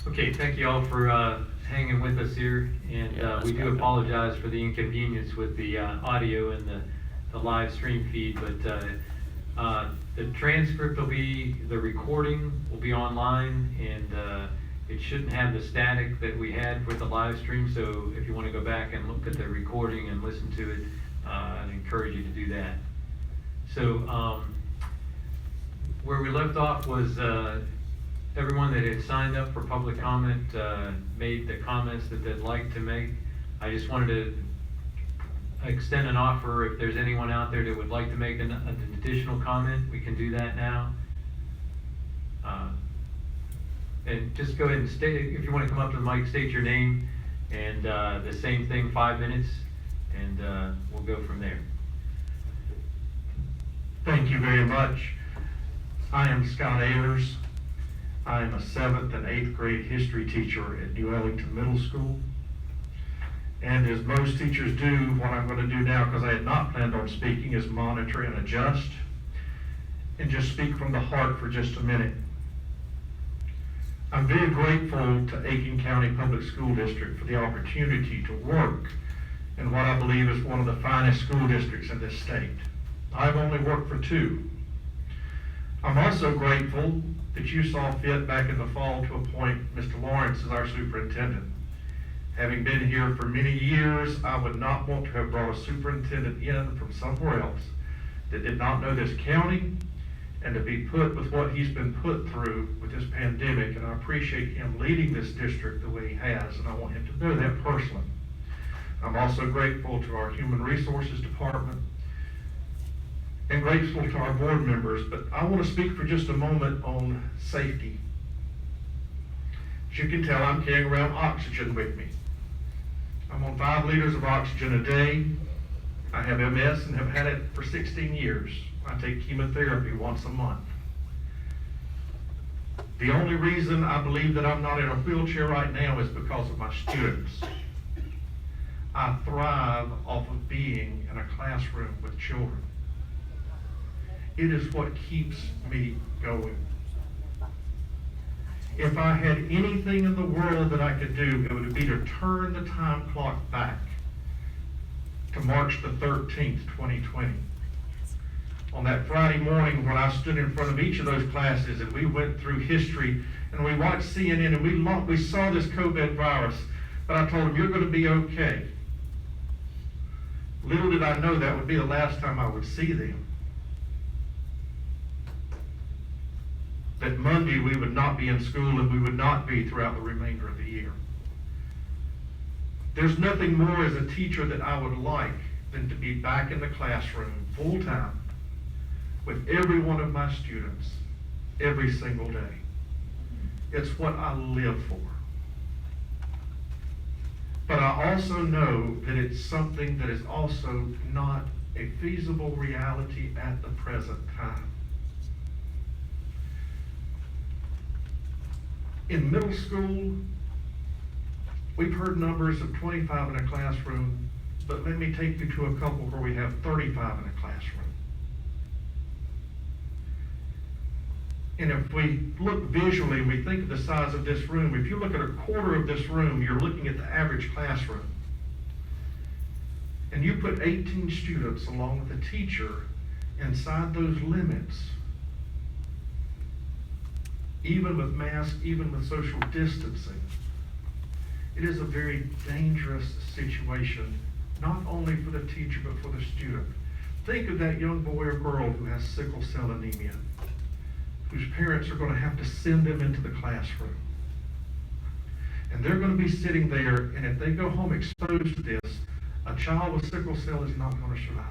Okay, thank you all for hanging with us here, and we do apologize for the inconvenience with the audio and the live stream feed, but the transcript will be, the recording will be online, and it shouldn't have the static that we had with the live stream, so if you want to go back and look at the recording and listen to it, I'd encourage you to do that. So where we left off was everyone that had signed up for public comment made the comments that they'd like to make. I just wanted to extend an offer. If there's anyone out there that would like to make an additional comment, we can do that now. And just go ahead and state, if you want to come up to the mic, state your name, and the same thing, 5 minutes, and we'll go from there. Thank you very much. I am Scott Ayers. I am a 7th and 8th grade history teacher at New Ellington Middle School. And as most teachers do, what I'm going to do now, because I had not planned on speaking, is monitor and adjust, and just speak from the heart for just a minute. I'm very grateful to Aiken County Public School District for the opportunity to work in what I believe is one of the finest school districts in this state. I've only worked for 2. I'm also grateful that you saw fit back in the fall to appoint Mr. Lawrence as our superintendent. Having been here for many years, I would not want to have brought a superintendent in from somewhere else that did not know this county, and to be put with what he's been put through with this pandemic. And I appreciate him leading this district the way he has, and I want him to know that personally. I'm also grateful to our Human Resources Department and grateful to our board members, but I want to speak for just a moment on safety. As you can tell, I'm carrying around oxygen with me. I'm on 5 liters of oxygen a day. I have MS and have had it for 16 years. I take chemotherapy once a month. The only reason I believe that I'm not in a wheelchair right now is because of my students. I thrive off of being in a classroom with children. It is what keeps me going. If I had anything in the world that I could do, it would be to turn the time clock back to March the 13th, 2020. On that Friday morning when I stood in front of each of those classes and we went through history and we watched CNN and we saw this COVID virus, but I told them, you're going to be okay. Little did I know that would be the last time I would see them. That Monday we would not be in school and we would not be throughout the remainder of the year. There's nothing more as a teacher that I would like than to be back in the classroom full time with every one of my students every single day. It's what I live for. But I also know that it's something that is also not a feasible reality at the present time. In middle school, we've heard numbers of 25 in a classroom, but let me take you to a couple where we have 35 in a classroom. And if we look visually, we think of the size of this room. If you look at a quarter of this room, you're looking at the average classroom. And you put 18 students along with a teacher inside those limits, even with masks, even with social distancing. It is a very dangerous situation, not only for the teacher, but for the student. Think of that young boy or girl who has sickle cell anemia, whose parents are going to have to send them into the classroom. And they're going to be sitting there, and if they go home exposed to this, a child with sickle cell is not going to survive.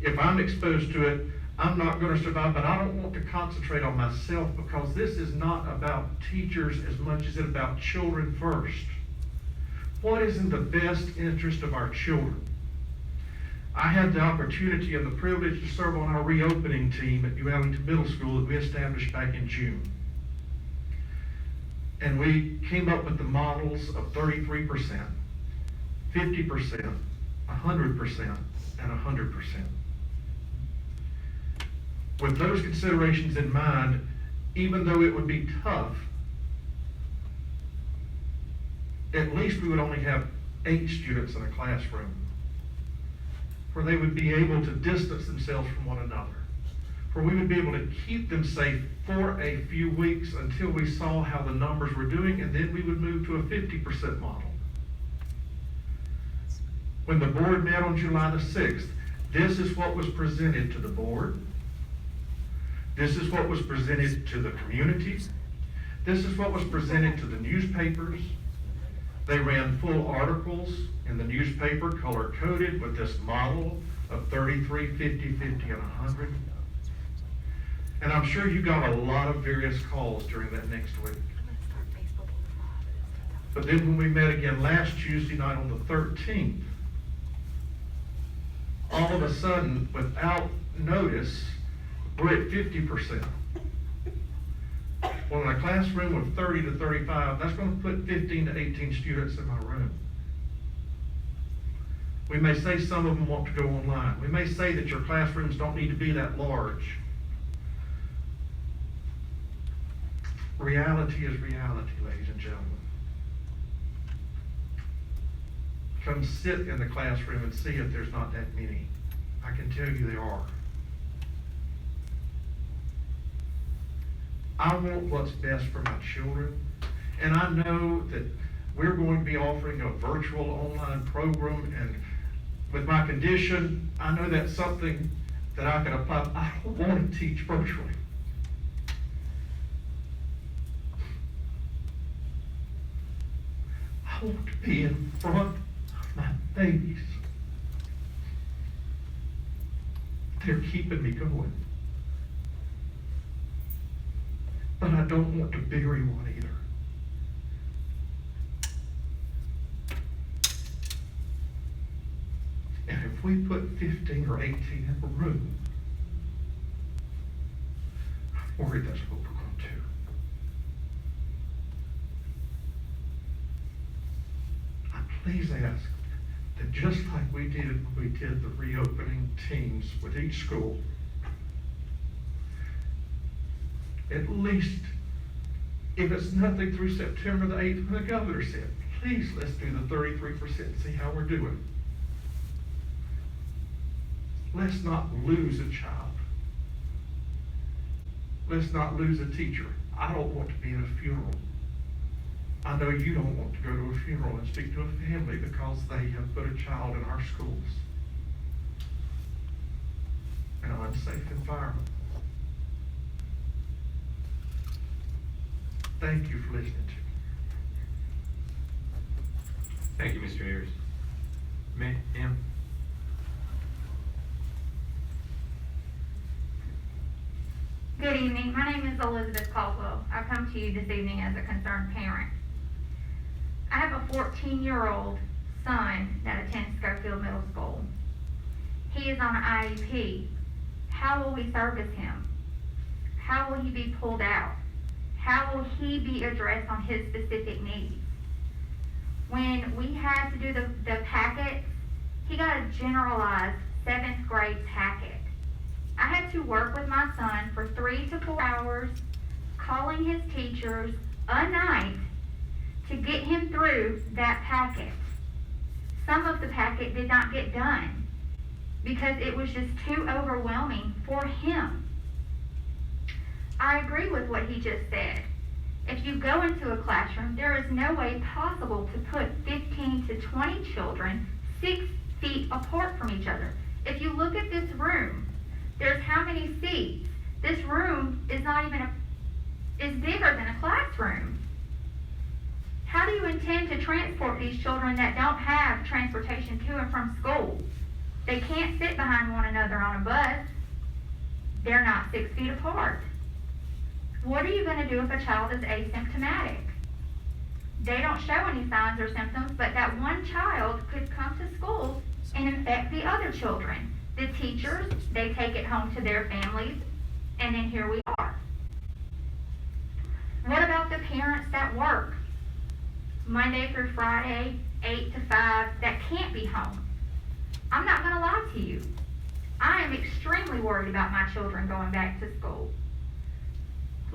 If I'm exposed to it, I'm not going to survive, but I don't want to concentrate on myself, because this is not about teachers as much as it's about children first. What is in the best interest of our children? I had the opportunity and the privilege to serve on our reopening team at New Ellington Middle School that we established back in June. And we came up with the models of 33%, 50%, 100%, and 100%. With those considerations in mind, even though it would be tough, at least we would only have 8 students in a classroom, where they would be able to distance themselves from one another, where we would be able to keep them safe for a few weeks until we saw how the numbers were doing, and then we would move to a 50% model. When the board met on July the 6th, this is what was presented to the board. This is what was presented to the community. This is what was presented to the newspapers. They ran full articles in the newspaper, color-coded, with this model of 33, 50, 50, and 100. And I'm sure you got a lot of various calls during that next week. But then when we met again last Tuesday night on the 13th, all of a sudden, without notice, we're at 50%. Well, in a classroom of 30 to 35, that's going to put 15 to 18 students in my room. We may say some of them want to go online. We may say that your classrooms don't need to be that large. Reality is reality, ladies and gentlemen. Come sit in the classroom and see if there's not that many. I can tell you there are. I want what's best for my children, and I know that we're going to be offering a virtual online program, and with my condition, I know that's something that I can apply. I don't want to teach virtually. I want to be in front of my babies. They're keeping me going. But I don't want to bury one either. And if we put 15 or 18 in a room, I'm worried that's what we're going to do. I please ask that just like we did when we did the reopening teams with each school, at least, if it's nothing through September the 8th, when the governor said, please let's do the 33% and see how we're doing. Let's not lose a child. Let's not lose a teacher. I don't want to be at a funeral. I know you don't want to go to a funeral and speak to a family because they have put a child in our schools in an unsafe environment. Thank you for listening to me. Thank you, Mr. Ayers. Ma'am? Good evening. My name is Elizabeth Caldwell. I come to you this evening as a concerned parent. I have a 14-year-old son that attends Schofield Middle School. He is on an IEP. How will we service him? How will he be pulled out? How will he be addressed on his specific needs? When we had to do the packets, he got a generalized 7th grade packet. I had to work with my son for 3 to 4 hours, calling his teachers a night to get him through that packet. Some of the packet did not get done because it was just too overwhelming for him. I agree with what he just said. If you go into a classroom, there is no way possible to put 15 to 20 children 6 feet apart from each other. If you look at this room, there's how many seats? This room is not even is bigger than a classroom. How do you intend to transport these children that don't have transportation to and from school? They can't sit behind one another on a bus. They're not 6 feet apart. What are you going to do if a child is asymptomatic? They don't show any signs or symptoms, but that one child could come to school and infect the other children. The teachers, they take it home to their families, and then here we are. What about the parents that work Monday through Friday, 8 to 5, that can't be home? I'm not going to lie to you. I am extremely worried about my children going back to school.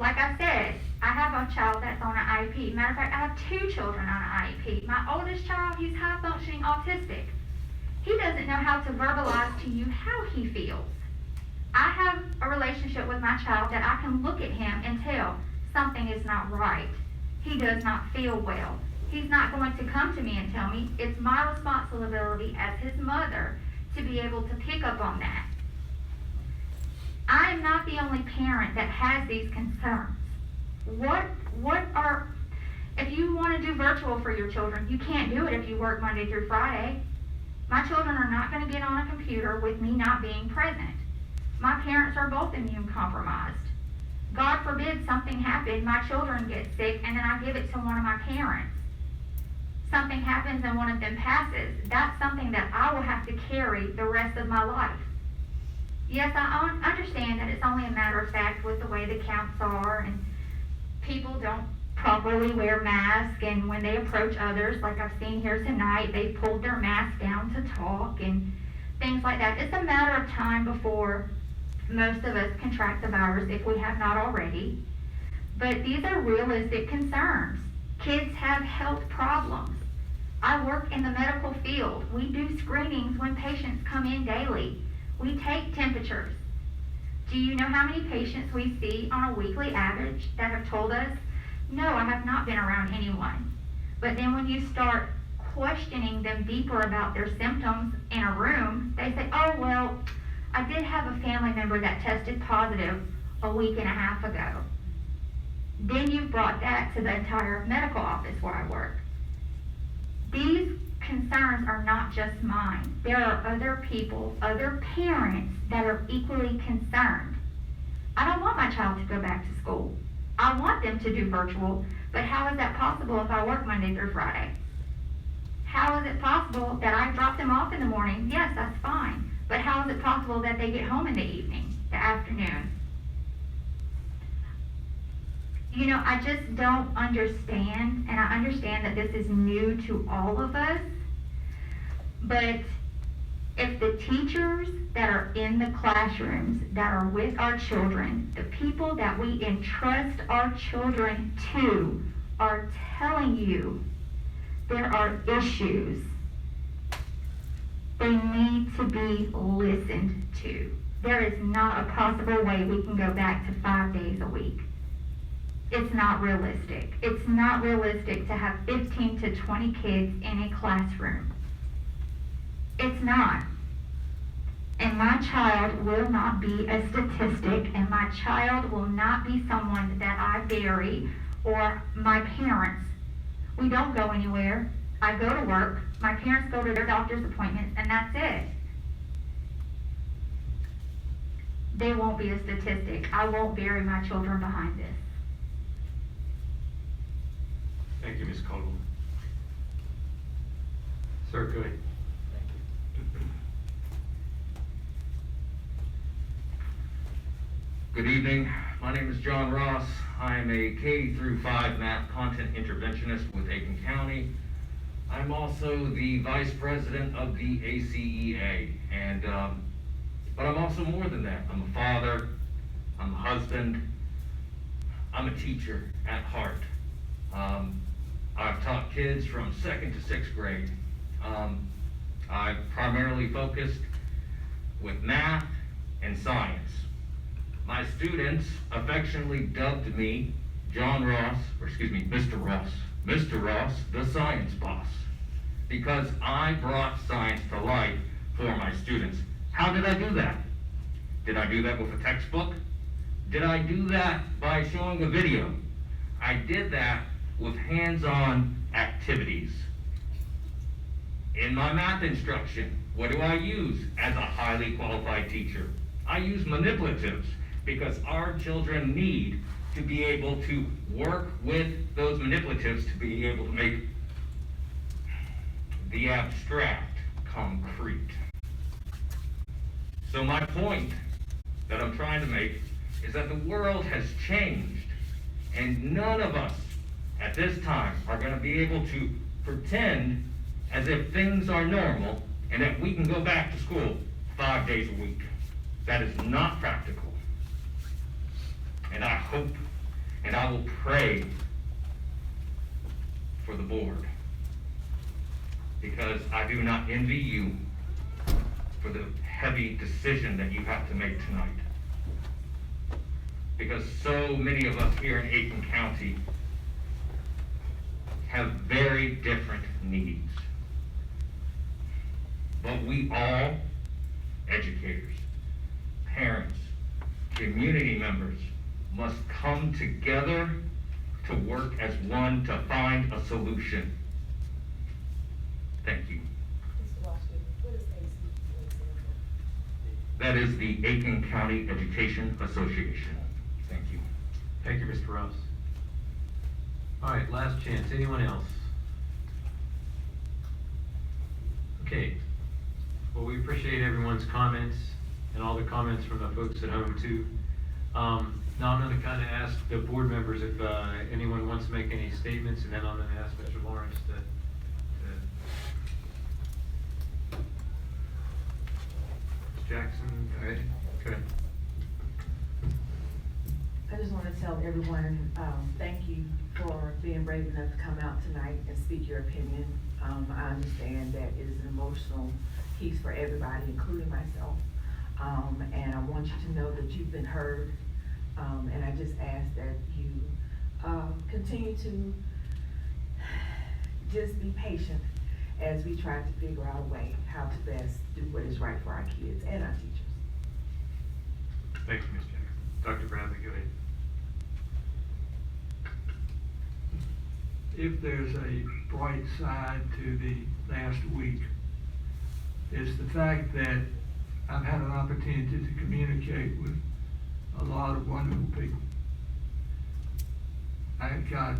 like I said, I have a child that's on an IEP. Matter of fact, I have 2 children on an IEP. My oldest child, he's high functioning autistic. He doesn't know how to verbalize to you how he feels. I have a relationship with my child that I can look at him and tell something is not right. He does not feel well. He's not going to come to me and tell me. It's my responsibility as his mother to be able to pick up on that. I am not the only parent that has these concerns. If you want to do virtual for your children, you can't do it if you work Monday through Friday. My children are not going to get on a computer with me not being present. My parents are both immune compromised. God forbid something happened, my children get sick, and then I give it to one of my parents. Something happens and one of them passes. That's something that I will have to carry the rest of my life. Yes, I understand that it's only a matter of fact with the way the counts are, and people don't properly wear masks, and when they approach others, like I've seen here tonight, they pulled their mask down to talk and things like that. It's a matter of time before most of us contract the virus if we have not already. But these are realistic concerns. Kids have health problems. I work in the medical field. We do screenings when patients come in daily. We take temperatures. Do you know how many patients we see on a weekly average that have told us, no, I have not been around anyone. But then when you start questioning them deeper about their symptoms in a room, they say, oh, well, I did have a family member that tested positive a week and a half ago. Then you've brought that to the entire medical office where I work. These concerns are not just mine. There are other people, other parents that are equally concerned. I don't want my child to go back to school. I want them to do virtual, but how is that possible if I work Monday through Friday? How is it possible that I drop them off in the morning? Yes, that's fine. But how is it possible that they get home in the evening, the afternoon? You know, I just don't understand, and I understand that this is new to all of us, but if the teachers that are in the classrooms, that are with our children, the people that we entrust our children to, are telling you there are issues, they need to be listened to. There is not a possible way we can go back to 5 days a week. It's not realistic. It's not realistic to have 15 to 20 kids in a classroom. It's not. And my child will not be a statistic, and my child will not be someone that I bury, or my parents. We don't go anywhere. I go to work, my parents go to their doctor's appointments, and that's it. They won't be a statistic. I won't bury my children behind this. Thank you, Ms. Caldwell. Sir, go ahead. Good evening. My name is John Ross. I'm a K-5 math content interventionist with Aiken County. I'm also the vice president of the ACEA, but I'm also more than that. I'm a father, I'm a husband, I'm a teacher at heart. I've taught kids from 2nd to 6th grade. I've primarily focused with math and science. My students affectionately dubbed me Mr. Ross, the science boss, because I brought science to life for my students. How did I do that? Did I do that with a textbook? Did I do that by showing a video? I did that with hands-on activities. In my math instruction, what do I use as a highly qualified teacher? I use manipulatives, because our children need to be able to work with those manipulatives to be able to make the abstract concrete. So my point that I'm trying to make is that the world has changed, and none of us at this time are going to be able to pretend as if things are normal and that we can go back to school 5 days a week. That is not practical. And I hope And I will pray for the board, because I do not envy you for the heavy decision that you have to make tonight. Because so many of us here in Aiken County have very different needs. But we all, educators, parents, community members, must come together to work as one to find a solution. Thank you. Mr. Washington, what is AC for example? That is the Aiken County Education Association. Thank you. Thank you, Mr. Ross. All right, last chance. Anyone else? Okay. Well, we appreciate everyone's comments and all the comments from the folks at home too. Now I'm going to kind of ask the board members if anyone wants to make any statements, and then I'm going to ask Mr. Lawrence to Ms. Jackson. All right. Okay. I just want to tell everyone, thank you for being brave enough to come out tonight and speak your opinion. I understand that it is an emotional piece for everybody, including myself. And I want you to know that you've been heard. And I just ask that you continue to just be patient as we try to figure out a way how to best do what is right for our kids and our teachers. Thank you, Ms. Jackson. Dr. Bradley, go ahead. If there's a bright side to the last week, it's the fact that I've had an opportunity to communicate with a lot of wonderful people. I've got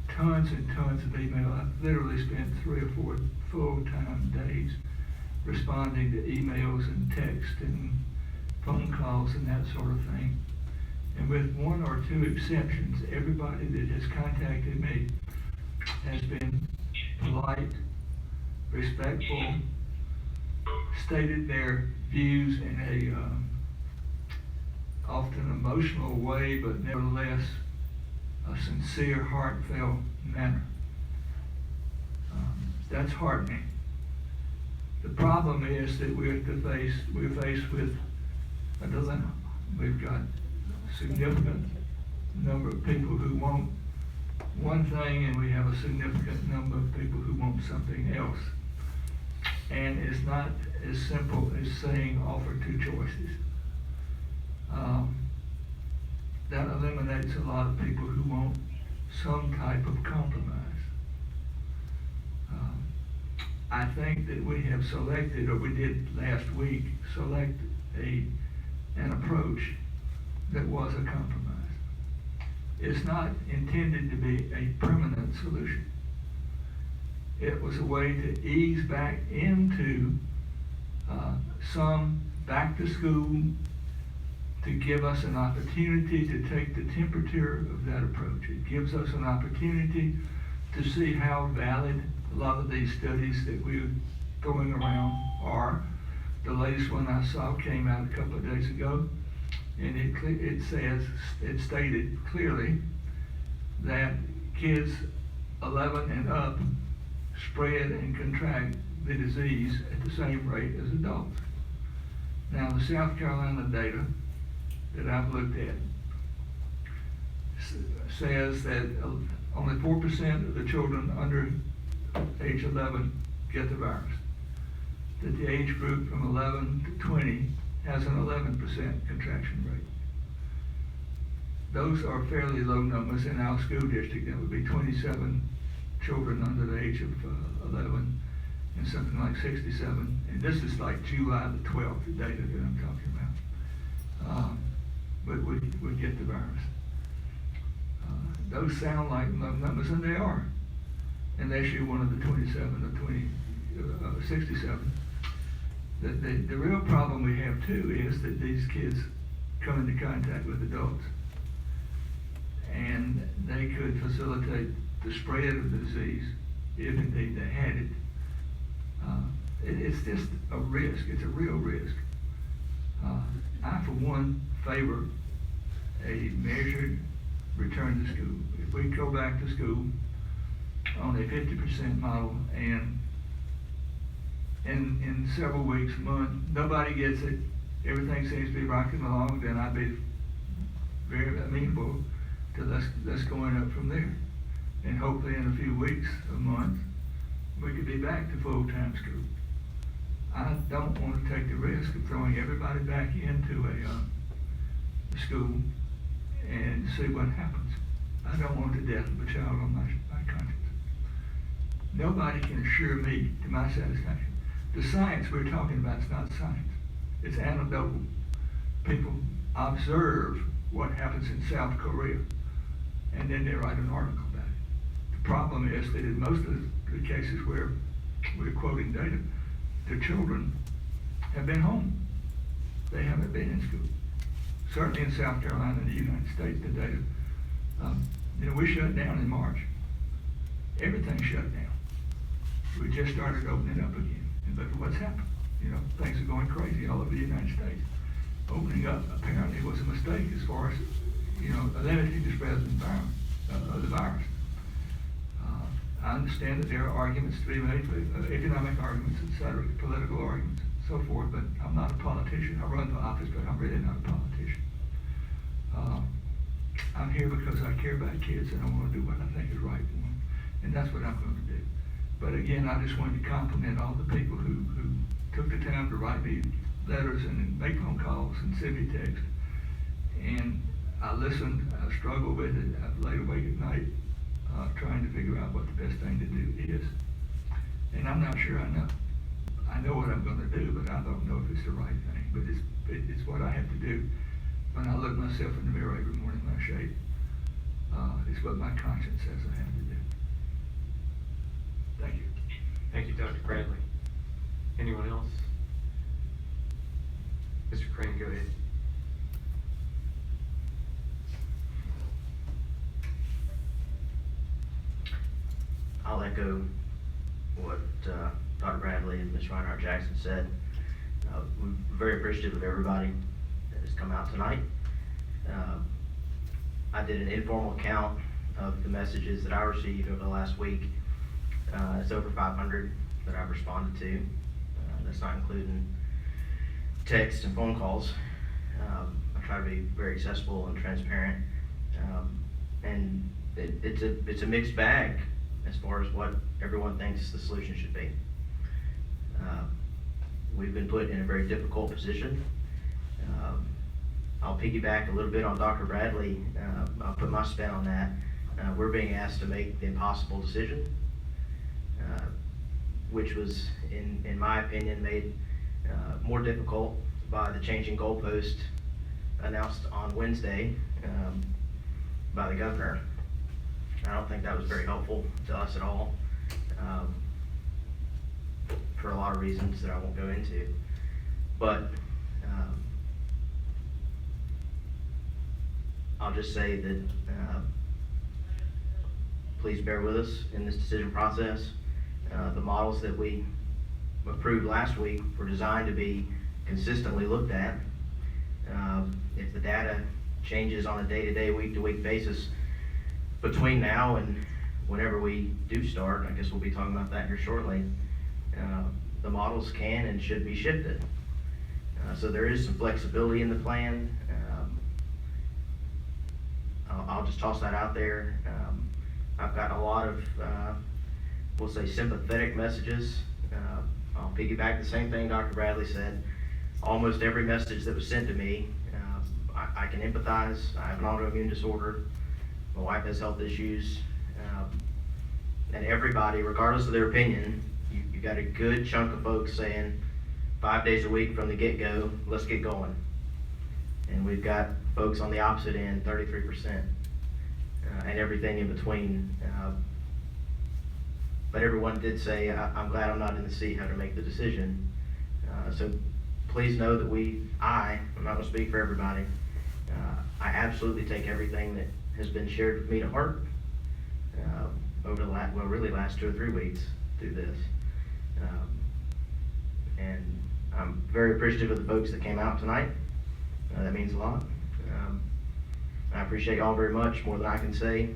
tons and tons of email. I've literally spent 3 or 4 full-time days responding to emails and text and phone calls and that sort of thing. And with 1 or 2 exceptions, everybody that has contacted me has been polite, respectful, stated their views in a often emotional way, but nevertheless a sincere, heartfelt manner. That's heartening. The problem is that we're faced with a dilemma. We've got a significant number of people who want one thing, and we have a significant number of people who want something else. And it's not as simple as saying offer 2 choices. That eliminates a lot of people who want some type of compromise. I think that we have selected, or we did last week, select an approach that was a compromise. It's not intended to be a permanent solution. It was a way to ease back into some back to school, to give us an opportunity to take the temperature of that approach. It gives us an opportunity to see how valid a lot of these studies that we're going around are. The latest one I saw came out a couple of days ago, and it stated clearly that kids 11 and up spread and contract the disease at the same rate as adults. Now, the South Carolina data that I've looked at says that only 4% of the children under age 11 get the virus. That the age group from 11 to 20 has an 11% contraction rate. Those are fairly low numbers. In our school district, that would be 27 children under the age of 11 and something like 67. And this is like July the 12th, the data that I'm talking about. But would get the virus. Those sound like low numbers, and they are, unless you're one of the 27 or 67. The real problem we have too is that these kids come into contact with adults, and they could facilitate the spread of the disease if indeed they had it. It's just a risk. It's a real risk. I, for one, favor a measured, return to school. If we go back to school on a 50% model and in several weeks, month, nobody gets it, everything seems to be rocking along, then I'd be very amenable to let's going up from there. And hopefully in a few weeks, a month, we could be back to full-time school. I don't want to take the risk of throwing everybody back into a school and see what happens. I don't want the death of a child on my conscience. Nobody can assure me to my satisfaction. The science we're talking about is not science. It's anecdotal. People observe what happens in South Korea, and then they write an article about it. The problem is that in most of the cases where we're quoting data, the children have been home. They haven't been in school. Certainly in South Carolina and the United States, the data, we shut down in March. Everything shut down. We just started opening up again. And look at what's happened. Things are going crazy all over the United States. Opening up apparently was a mistake as far as, limiting the spread of the virus. I understand that there are arguments to be made, economic arguments, etc., political arguments, so forth, but I'm not a politician. I run for office, but I'm really not a politician. I'm here because I care about kids and I want to do what I think is right for them, and that's what I'm going to do. But again, I just wanted to compliment all the people who took the time to write me letters and make phone calls and send me texts. And I listened, I struggled with it, I laid awake at night trying to figure out what the best thing to do is. And I'm not sure I know. I know what I'm going to do, but I don't know if it's the right thing. But it's what I have to do when I look myself in the mirror every morning when I shave. It's what my conscience says I have to do. Thank you. Thank you, Dr. Bradley. Anyone else? Mr. Crane, go ahead. I'll echo what Dr. Bradley and Ms. Reinhardt Jackson said. We're very appreciative of everybody that has come out tonight. I did an informal count of the messages that I received over the last week. It's over 500 that I've responded to. That's not including texts and phone calls. I try to be very accessible and transparent. And it's a mixed bag as far as what everyone thinks the solution should be. We've been put in a very difficult position. I'll piggyback a little bit on Dr. Bradley. I'll put my spin on that. We're being asked to make the impossible decision, which was, in my opinion, made more difficult by the changing goalpost announced on Wednesday by the governor. I don't think that was very helpful to us at all, for a lot of reasons that I won't go into. But I'll just say that please bear with us in this decision process. The models that we approved last week were designed to be consistently looked at. If the data changes on a day-to-day, week-to-week basis between now and whenever we do start, I guess we'll be talking about that here shortly, the models can and should be shifted. So there is some flexibility in the plan. I'll just toss that out there. I've got a lot of, we'll say, sympathetic messages. I'll piggyback the same thing Dr. Bradley said. Almost every message that was sent to me, I can empathize. I have an autoimmune disorder. My wife has health issues. And everybody, regardless of their opinion, you got a good chunk of folks saying 5 days a week from the get-go, let's get going. And we've got folks on the opposite end, 33%, and everything in between. But everyone did say, I'm glad I'm not in the seat how to make the decision. So please know that I'm not going to speak for everybody, I absolutely take everything that has been shared with me to heart over the last 2 or 3 weeks through this. And I'm very appreciative of the folks that came out tonight. That means a lot. I appreciate y'all very much, more than I can say,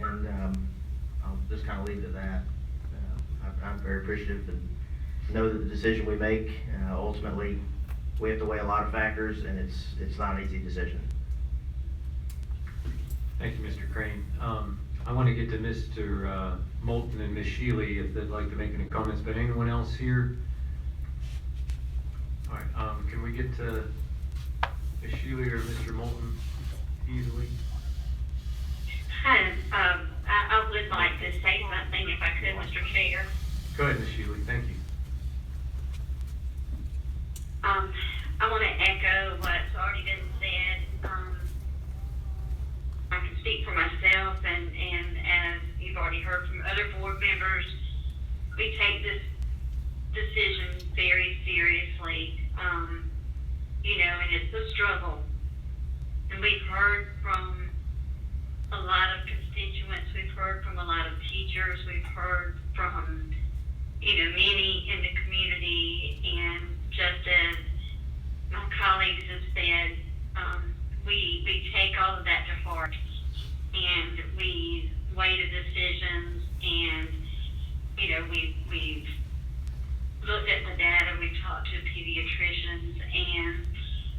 and I'll just kind of leave it at that. I'm very appreciative and know that the decision we make, ultimately, we have to weigh a lot of factors, and it's not an easy decision. Thank you, Mr. Crane. I want to get to Mr. Moulton and Ms. Shealy if they'd like to make any comments, but anyone else here? All right, can we get to Ms. Shealy or Mr. Moulton easily? Hi, I would like to say something if I could, Mr. Chair. Go ahead, Ms. Shealy, thank you. I want to echo what's already been said. I can speak for myself, and as you've already heard from other board members, we take this decision very seriously. And it's a struggle. And we've heard from a lot of constituents, we've heard from a lot of teachers, we've heard from, many in the community, and just as my colleagues have said, we take all of that to heart, and we weigh the decisions, and, we've looked at the data, we've talked to pediatricians, and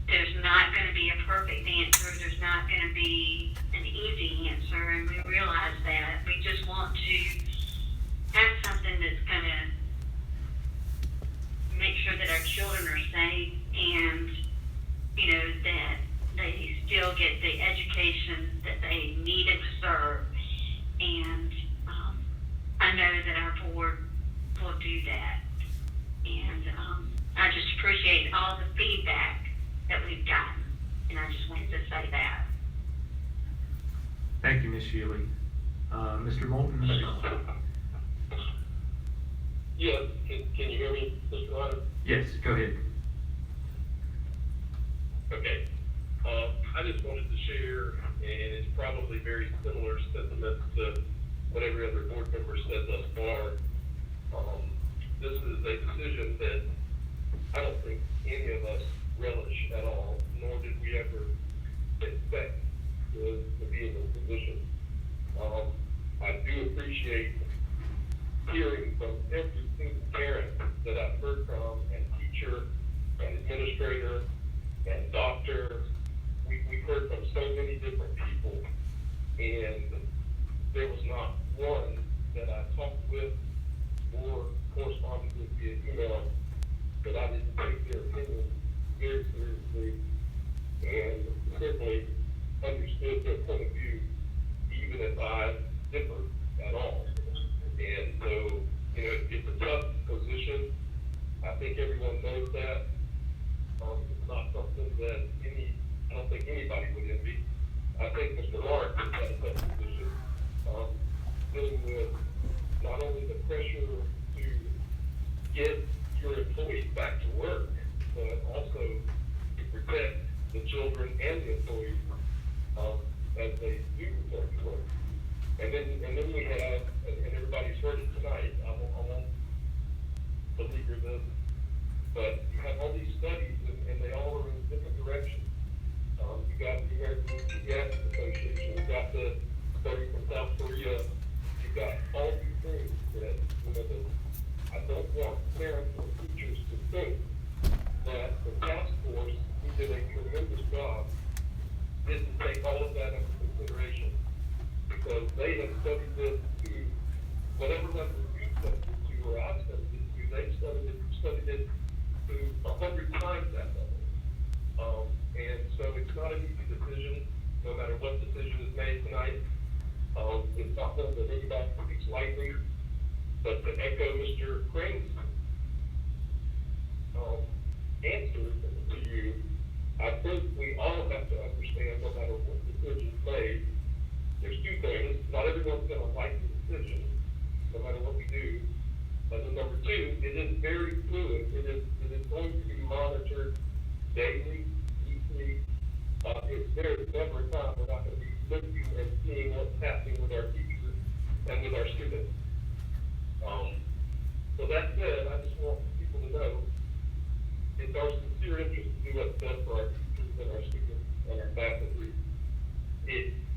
there's not going to be a perfect answer, there's not going to be an easy answer, and we realize that. We just want to have something that's going to make sure that our children are safe, and, that they still get the education that they need and deserve. And I know that our board will do that. And I just appreciate all the feedback that we've gotten. And I just wanted to say that. Thank you, Ms. Shealy. Mr. Moulton? Yes, can you hear me, Mr. Ryder? Yes, go ahead. Okay. I just wanted to share, and it's probably very similar sentiments to what every other board member said thus far. This is a decision that I don't think any of us relish at all, nor did we ever expect to be in this position. I do appreciate hearing from every single parent that I've heard from, and teacher, and administrator, and doctor. We've heard from so many different people, and there was not one that I talked with or corresponded with via email that I didn't take their opinion very seriously, and certainly understood their point of view, even if I differ at all. And so, it's a tough position. I think everyone knows that. It's not something that I don't think anybody would envy. I think Mr. Lawrence is at a tough position, dealing with not only the pressure to get your employees back to work, but also to protect the children and the employees as they do return to work. And then we have, and everybody's heard it tonight, I won't belabor this, but you have all these studies, and they all are in different directions. You got the American Pediatric Association, you got the study from South Korea, you got all these things that, that I don't want parents or teachers to think that the task force, who did a tremendous job, didn't take all of that into consideration, because they have studied this to whatever level you studied it to, or I've studied it to, they've studied it to 100 times that level. And so it's not an easy decision, no matter what decision is made tonight. It's not one that anybody takes lightly, but to echo Mr. Crane's answer to you, I think we all have to understand, no matter what decision is made, there's two things. Not everyone's going to like the decision, no matter what we do. And then number two, it is very fluid. It is going to be monitored daily, weekly. There is never a time we're not going to be looking and seeing what's happening with our teachers and with our students. So that said, I just want people to know it's our sincere interest to do what's best for our teachers and our students and our faculty.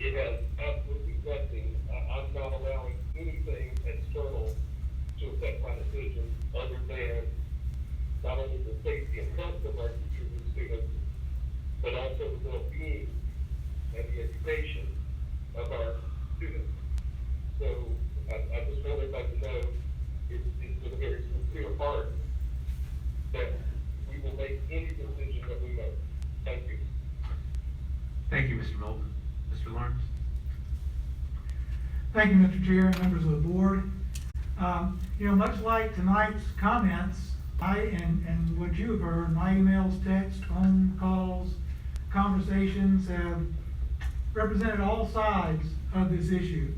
it has absolutely nothing, I'm not allowing anything external to affect my decision other than not only the safety and health of our teachers and students, but also the well-being and the education of our students. So I just want everybody to know it's with a very sincere heart that we will make any decision that we make. Thank you. Thank you, Mr. Moulton. Mr. Lawrence? Thank you, Mr. Chair and members of the board. Much like tonight's comments, and what you have heard, my emails, texts, phone calls, conversations have represented all sides of this issue.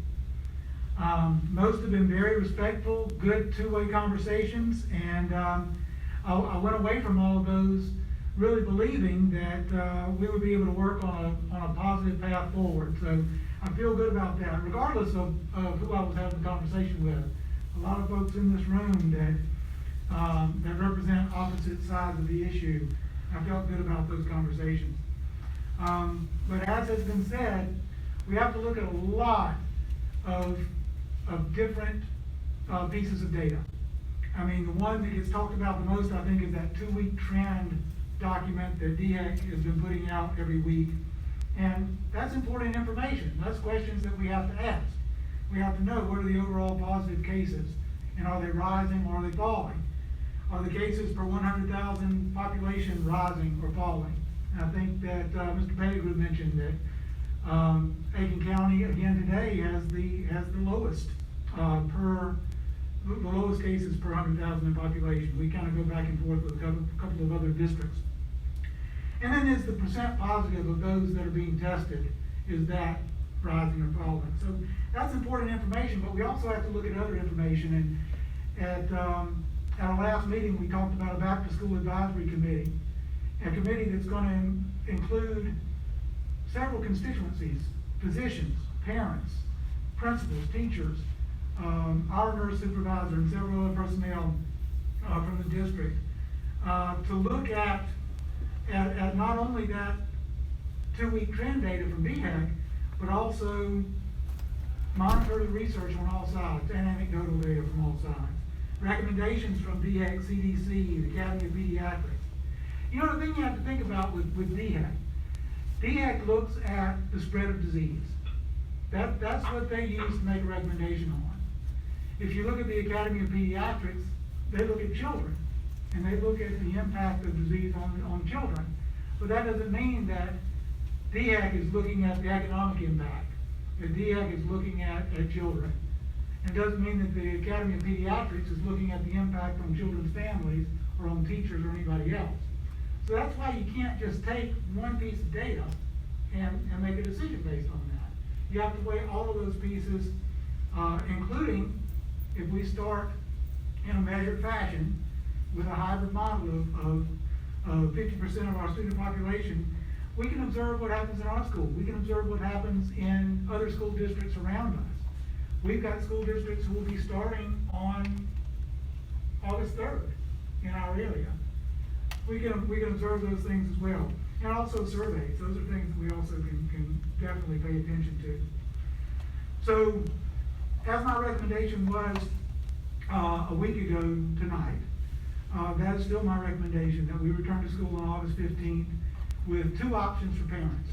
Most have been very respectful, good two-way conversations, and I went away from all of those really believing that we would be able to work on a positive path forward. So I feel good about that, regardless of who I was having the conversation with. A lot of folks in this room that represent opposite sides of the issue. I felt good about those conversations. But as has been said, we have to look at a lot of different pieces of data. I mean, the one that gets talked about the most, I think, is that 2-week trend document that DHEC has been putting out every week. And that's important information. That's questions that we have to ask. We have to know what are the overall positive cases, and are they rising or are they falling? Are the cases per 100,000 population rising or falling? And I think that Mr. Pettigrew mentioned that Aiken County again today has the lowest the lowest cases per 100,000 in population. We kind of go back and forth with a couple of other districts. And then is the percent positive of those that are being tested, is that rising or falling? So that's important information, but we also have to look at other information. And at our last meeting, we talked about a back to school advisory committee, a committee that's going to include several constituencies, physicians, parents, principals, teachers, our nurse supervisor, and several other personnel from the district, to look at not only that 2-week trend data from DHEC, but also monitor the research on all sides and anecdotal data from all sides. Recommendations from DHEC, CDC, the Academy of Pediatrics. You know, the thing you have to think about with DHEC, DHEC looks at the spread of disease. That's what they use to make a recommendation on. If you look at the Academy of Pediatrics, they look at children, and they look at the impact of disease on children. But that doesn't mean that DHEC is looking at the economic impact, that DHEC is looking at children. It doesn't mean that the Academy of Pediatrics is looking at the impact on children's families or on teachers or anybody else. So that's why you can't just take one piece of data and make a decision based on that. You have to weigh all of those pieces, including if we start in a measured fashion with a hybrid model of 50% of our student population, we can observe what happens in our school. We can observe what happens in other school districts around us. We've got school districts who will be starting on August 3rd in our area. We can observe those things as well. And also surveys. Those are things that we also can definitely pay attention to. So, as my recommendation was a week ago tonight, that is still my recommendation, that we return to school on August 15th with 2 options for parents.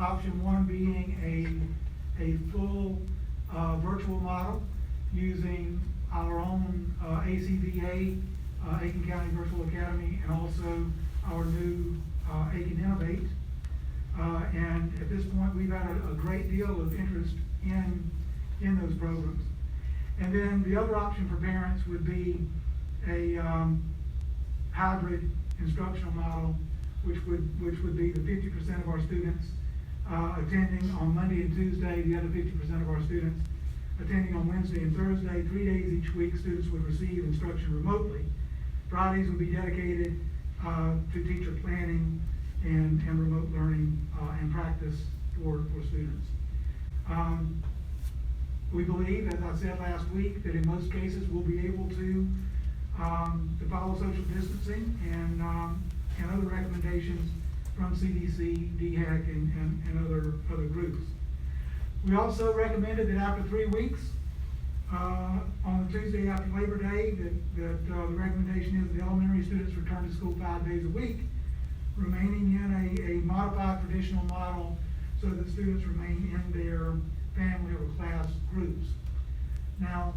Option 1 being a full virtual model using our own ACVA, Aiken County Virtual Academy, and also our new Aiken Innovate. And at this point, we've had a great deal of interest in those programs. And then the other option for parents would be a hybrid instructional model, which would be the 50% of our students attending on Monday and Tuesday, the other 50% of our students attending on Wednesday and Thursday. 3 days each week, students would receive instruction remotely. Fridays would be dedicated to teacher planning and remote learning and practice for students. We believe, as I said last week, that in most cases we'll be able to follow social distancing and other recommendations from CDC, DHEC, and other groups. We also recommended that after 3 weeks, on the Tuesday after Labor Day, that the recommendation is that elementary students return to school 5 days a week, remaining in a modified traditional model so that students remain in their family or class groups. Now,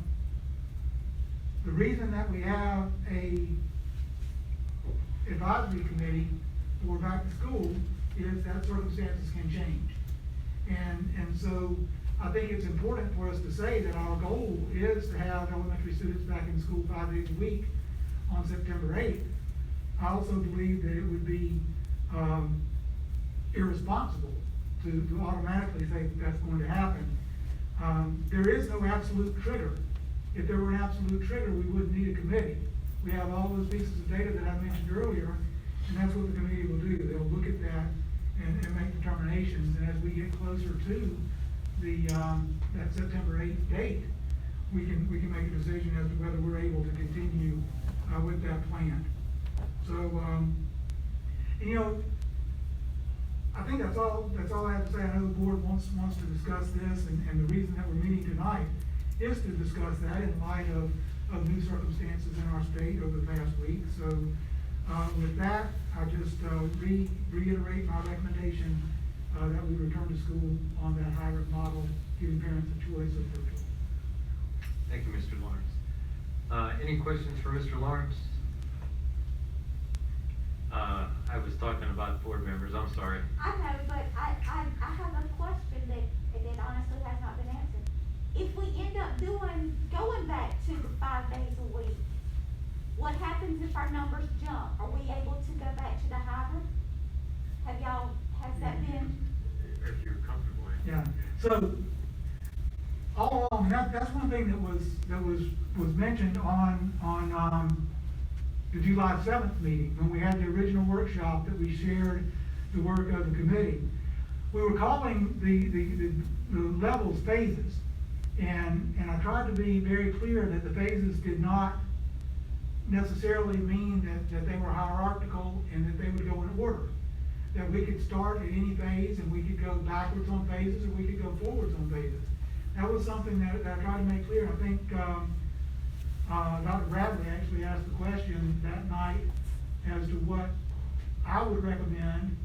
the reason that we have a advisory committee for back to school is that circumstances can change. And so I think it's important for us to say that our goal is to have elementary students back in school 5 days a week on September 8th. I also believe that it would be irresponsible to automatically say that that's going to happen. There is no absolute trigger. If there were an absolute trigger, we wouldn't need a committee. We have all those pieces of data that I mentioned earlier, and that's what the committee will do. They'll look at that and make determinations, and as we get closer to the that September 8th date, we can make a decision as to whether we're able to continue with that plan. So, and, you know, I think that's all I have to say. I know the board wants to discuss this, and the reason that we're meeting tonight is to discuss that in light of new circumstances in our state over the past week. So, with that, I just reiterate my recommendation that we return to school on that hybrid model, giving parents a choice of virtual. Thank you, Mr. Lawrence. Any questions for Mr. Lawrence? I was talking about board members, I'm sorry. I know, but I have a question that honestly has not been answered. If we end up going back to the 5 days a week, what happens if our numbers jump? Are we able to go back to the hybrid? Has that been? If you're comfortable. Yeah, so, all along, that's one thing that was mentioned on the July 7th meeting, when we had the original workshop that we shared the work of the committee. We were calling the levels phases, and I tried to be very clear that the phases did not necessarily mean that they were hierarchical and that they would go in order. That we could start at any phase and we could go backwards on phases or we could go forwards on phases. That was something that I tried to make clear. I think Dr. Bradley actually asked the question that night as to what I would recommend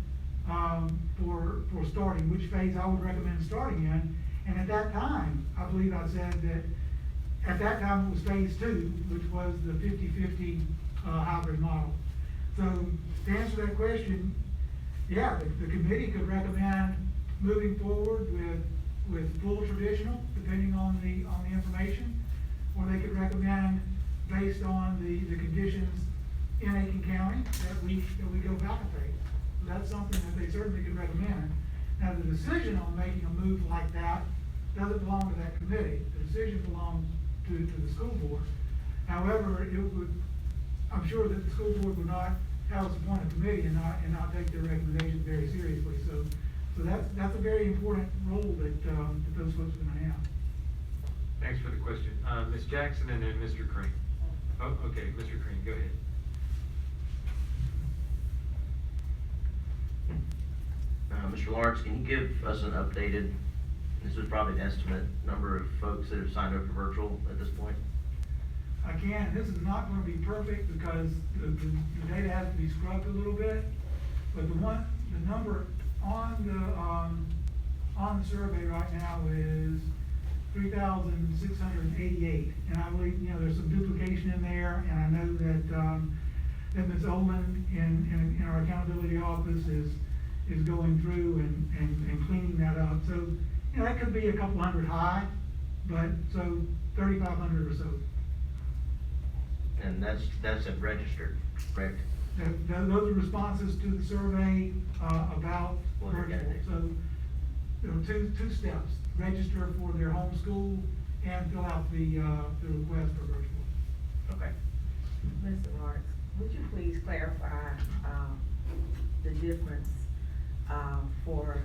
for starting, which phase I would recommend starting in. And at that time, I believe I said that at that time it was phase 2, which was the 50-50 hybrid model. So to answer that question, yeah, the committee could recommend moving forward with full traditional, depending on the information, or they could recommend, based on the conditions in Aiken County, that we go back a phase. So that's something that they certainly could recommend. Now, the decision on making a move like that doesn't belong to that committee. The decision belongs to the school board. However, I'm sure that the school board would not have us appoint a committee and not take their recommendations very seriously. So that's a very important role that those folks are going to have. Thanks for the question. Ms. Jackson and then Mr. Crane. Oh, okay, Mr. Crane, go ahead. Mr. Lawrence, can you give us an updated, this was probably an estimate, number of folks that have signed up for virtual at this point? I can. This is not going to be perfect because the data has to be scrubbed a little bit. But the number on the survey right now is 3,688. And I believe, there's some duplication in there, and I know that Ms. Olin in our accountability office is going through and cleaning that up. So, that could be a couple hundred high, but so 3,500 or so. And that's a registered, correct? Those are responses to the survey about What they're virtual. gonna do. So, two steps: register for their home school and fill out the request for virtual. Okay. Mr. Lawrence, would you please clarify the difference for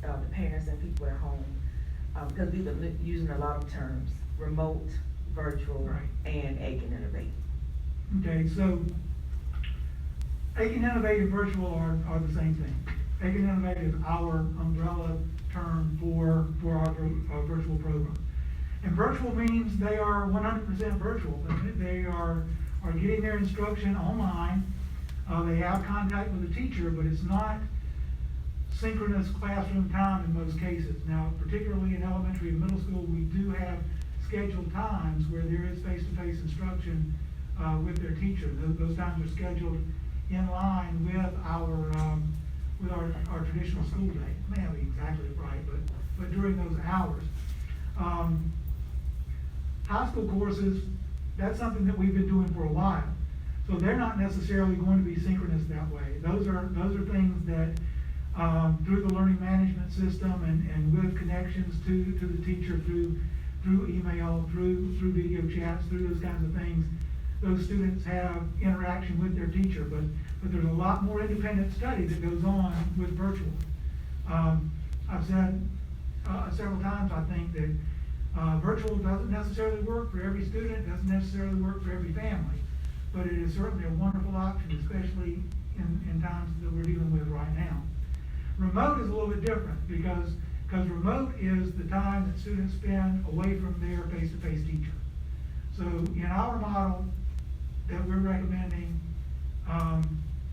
the parents and people at home? Because we've been using a lot of terms: remote, virtual, Right. and Aiken Innovate. Okay, so Aiken Innovate and virtual are the same thing. Aiken Innovate is our umbrella term for virtual program. And virtual means they are 100% virtual. They are getting their instruction online. They have contact with the teacher, but it's not synchronous classroom time in most cases. Now, particularly in elementary and middle school, we do have scheduled times where there is face-to-face instruction with their teacher. Those times are scheduled in line with our traditional school day. I may not be exactly right, but during those hours. High school courses, that's something that we've been doing for a while. So they're not necessarily going to be synchronous that way. Those are things that through the learning management system and with connections to the teacher through email, through video chats, through those kinds of things, those students have interaction with their teacher. But there's a lot more independent study that goes on with virtual. I've said several times, I think, that virtual doesn't necessarily work for every student, doesn't necessarily work for every family, but it is certainly a wonderful option, especially in times that we're dealing with right now. Remote is a little bit different because remote is the time that students spend away from their face-to-face teacher. So in our model that we're recommending,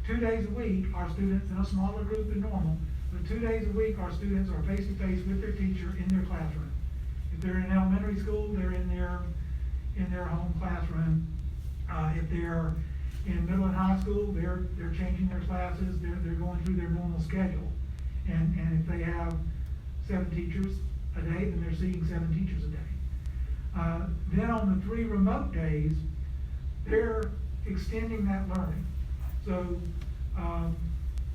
2 days a week, our students in a smaller group than normal, but 2 days a week, our students are face-to-face with their teacher in their classroom. If they're in elementary school, they're in their home classroom. If they're in middle and high school, they're changing their classes, they're going through their normal schedule. And if they have 7 teachers a day, then they're seeing 7 teachers a day. Then on the 3 remote days, they're extending that learning. So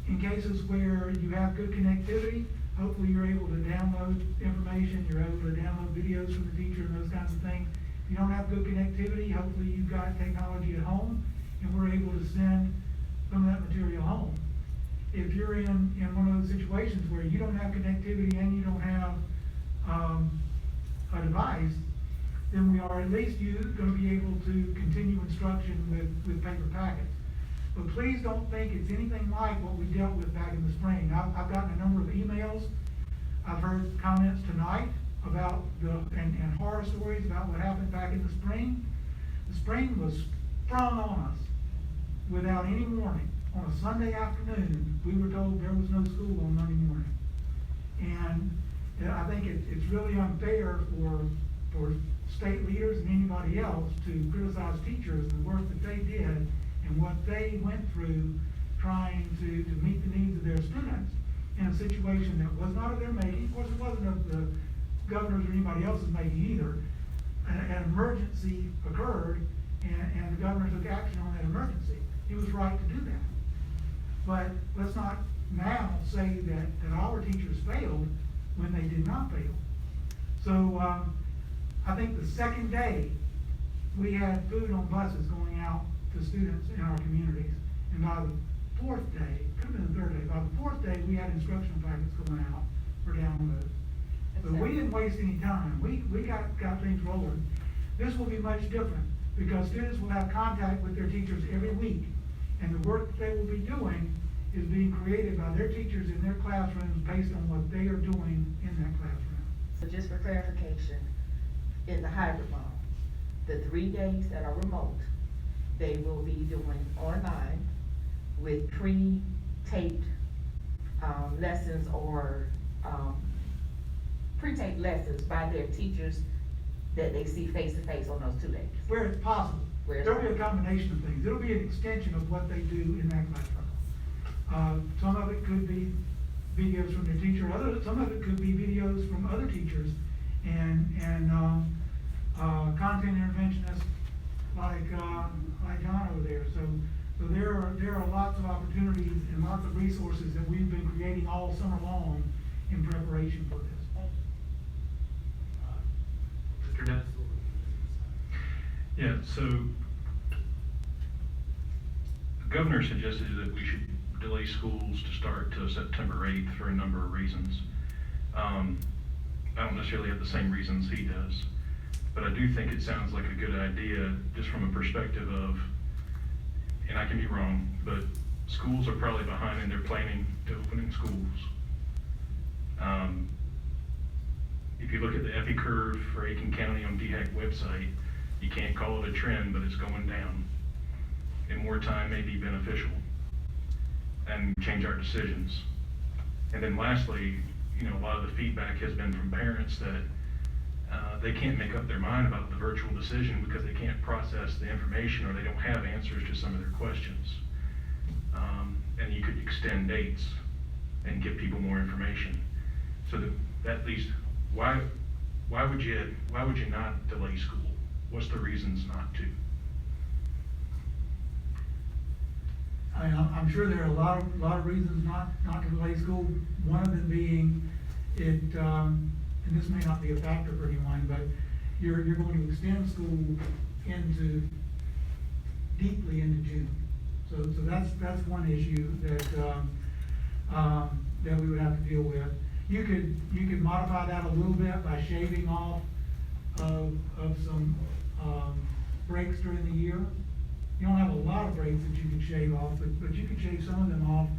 in cases where you have good connectivity, hopefully you're able to download information, you're able to download videos from the teacher and those kinds of things. If you don't have good connectivity, hopefully you've got technology at home and we're able to send some of that material home. If you're in one of those situations where you don't have connectivity and you don't have a device, then we are at least going to be able to continue instruction with paper packets. But please don't think it's anything like what we dealt with back in the spring. I've gotten a number of emails. I've heard comments tonight about and horror stories about what happened back in the spring. The spring was sprung on us without any warning. On a Sunday afternoon, we were told there was no school on Monday morning. And I think it's really unfair for state leaders and anybody else to criticize teachers and the work that they did and what they went through trying to meet the needs of their students in a situation that was not of their making. Of course, it wasn't of the governor's or anybody else's making either. An emergency occurred, and the governor took action on that emergency. He was right to do that. But let's not now say that our teachers failed when they did not fail. So I think the second day, we had food on buses going out to students in our communities. And by the 4th day, could have been the 3rd day, by the 4th day, we had instructional packets going out for download. So we didn't waste any time. We got things rolling. This will be much different because students will have contact with their teachers every week. And the work that they will be doing is being created by their teachers in their classrooms based on what they are doing in that classroom. So just for clarification, in the hybrid model, the 3 days that are remote, they will be doing online with pre-taped lessons or pre-taped lessons by their teachers that they see face-to-face on those 2 days. Where it's possible. There'll be a combination of things. It'll be an extension of what they do in that classroom. Some of it could be videos from their teacher, some of it could be videos from other teachers and content interventionists like John over there. So there are lots of opportunities and lots of resources that we've been creating all summer long in preparation for this. Mr. Ness? Yeah, so the governor suggested that we should delay schools to start to September 8th for a number of reasons. I don't necessarily have the same reasons he does, but I do think it sounds like a good idea just from a perspective of, and I can be wrong, but schools are probably behind in their planning to opening schools. If If you look at the epi curve for Aiken County on DHEC website, you can't call it a trend, but it's going down. And more time may be beneficial and change our decisions. And then lastly, you know, a lot of the feedback has been from parents that they can't make up their mind about the virtual decision because they can't process the information or they don't have answers to some of their questions. And you could extend dates and give people more information. So that leads, why would you not delay school? What's the reasons not to? I'm sure there are a lot of reasons not to delay school. One of them being it, and this may not be a factor for anyone, but you're going to extend school deeply into June. So that's one issue that we would have to deal with. You could modify that a little bit by shaving off of some breaks during the year. You don't have a lot of breaks that you could shave off, but you could shave some of them off.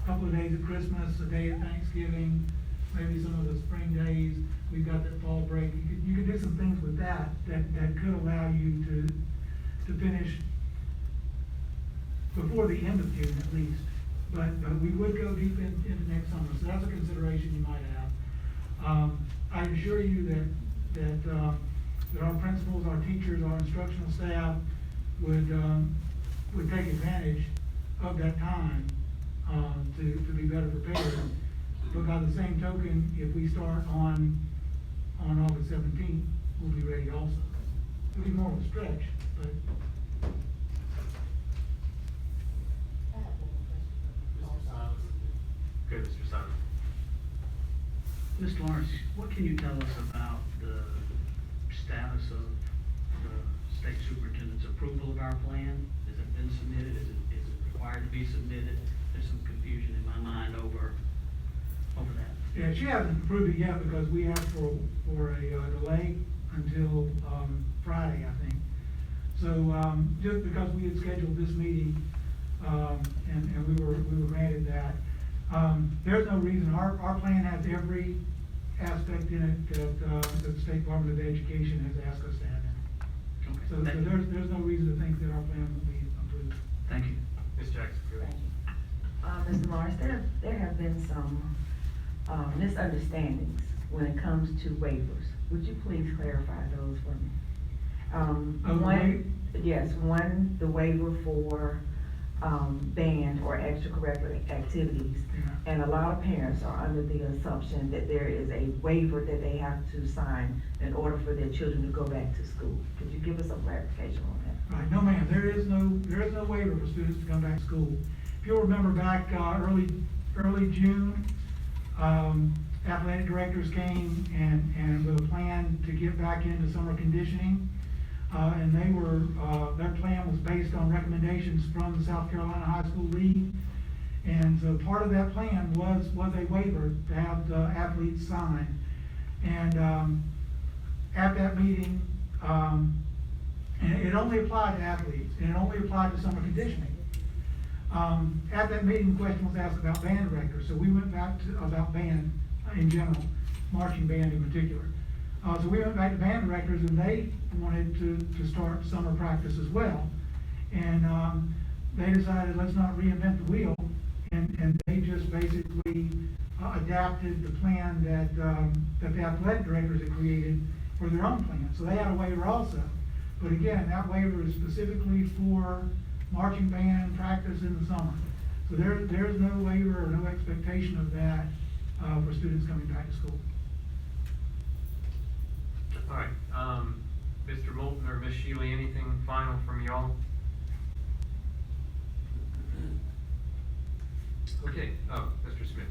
A couple of days of Christmas, a day of Thanksgiving, maybe some of the spring days. We've got that fall break. You could do some things with that could allow you to finish before the end of June at least. But we would go deep into next summer, so that's a consideration you might have. I assure you that our principals, our teachers, our instructional staff would take advantage of that time to be better prepared. But by the same token, if we start on August 17th, we'll be ready also. It'll be more of a stretch, but. Good, Mr. Simon. Ms. Lawrence, what can you tell us about the status of the state superintendent's approval of our plan? Has it been submitted? Is it required to be submitted? There's some confusion in my mind over that. Yeah, she hasn't approved it yet because we asked for a delay until Friday, I think. So just because we had scheduled this meeting and we were granted that, there's no reason. Our plan has every aspect in it that the State Department of Education has asked us to have in it. Okay. So there's no reason to think that our plan won't be approved. Thank you. Ms. Jackson, go ahead. Mr. Lawrence, there have been some misunderstandings when it comes to waivers. Would you please clarify those for me? One, the waiver for band or extracurricular activities. Yeah. And a lot of parents are under the assumption that there is a waiver that they have to sign in order for their children to go back to school. Could you give us some clarification on that? Right, no ma'am, there is no waiver for students to come back to school. If you'll remember back early June, athletic directors came and with a plan to get back into summer conditioning. And their plan was based on recommendations from the South Carolina High School League. And so part of that plan was a waiver to have the athletes sign. And at that meeting, and it only applied to athletes, and it only applied to summer conditioning. At that meeting, the question was asked about band directors, so we went back to about band in general, marching band in particular. So we went back to band directors, and they wanted to start summer practice as well. And they decided, let's not reinvent the wheel, and they just basically adapted the plan that the athletic directors had created for their own plan. So they had a waiver also. But again, that waiver is specifically for marching band practice in the summer. So there's no waiver or no expectation of that for students coming back to school. All right, Mr. Moulton or Ms. Shealy, anything final from y'all? Okay, Mr. Smith.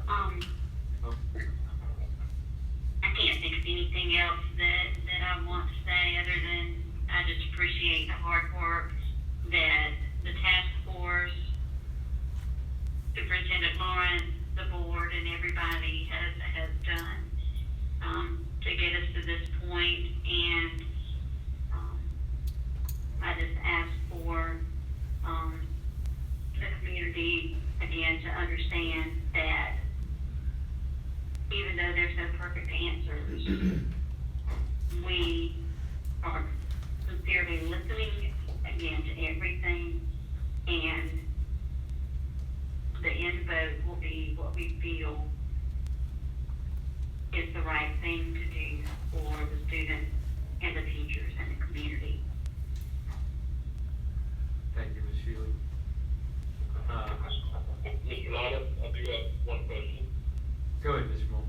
I can't think of anything else that I want to say other than I just appreciate the hard work that the task force, Superintendent Lawrence, the board, and everybody has done to get us to this point. And I just ask for the community again to understand that even though there's no perfect answers, we are sincerely listening again to everything, and the end vote will be what we feel is the right thing to do for the students and the teachers and the community. Thank you, Ms. Shealy. Mr. Lana, I do have one question. Go ahead, Mr. Moore.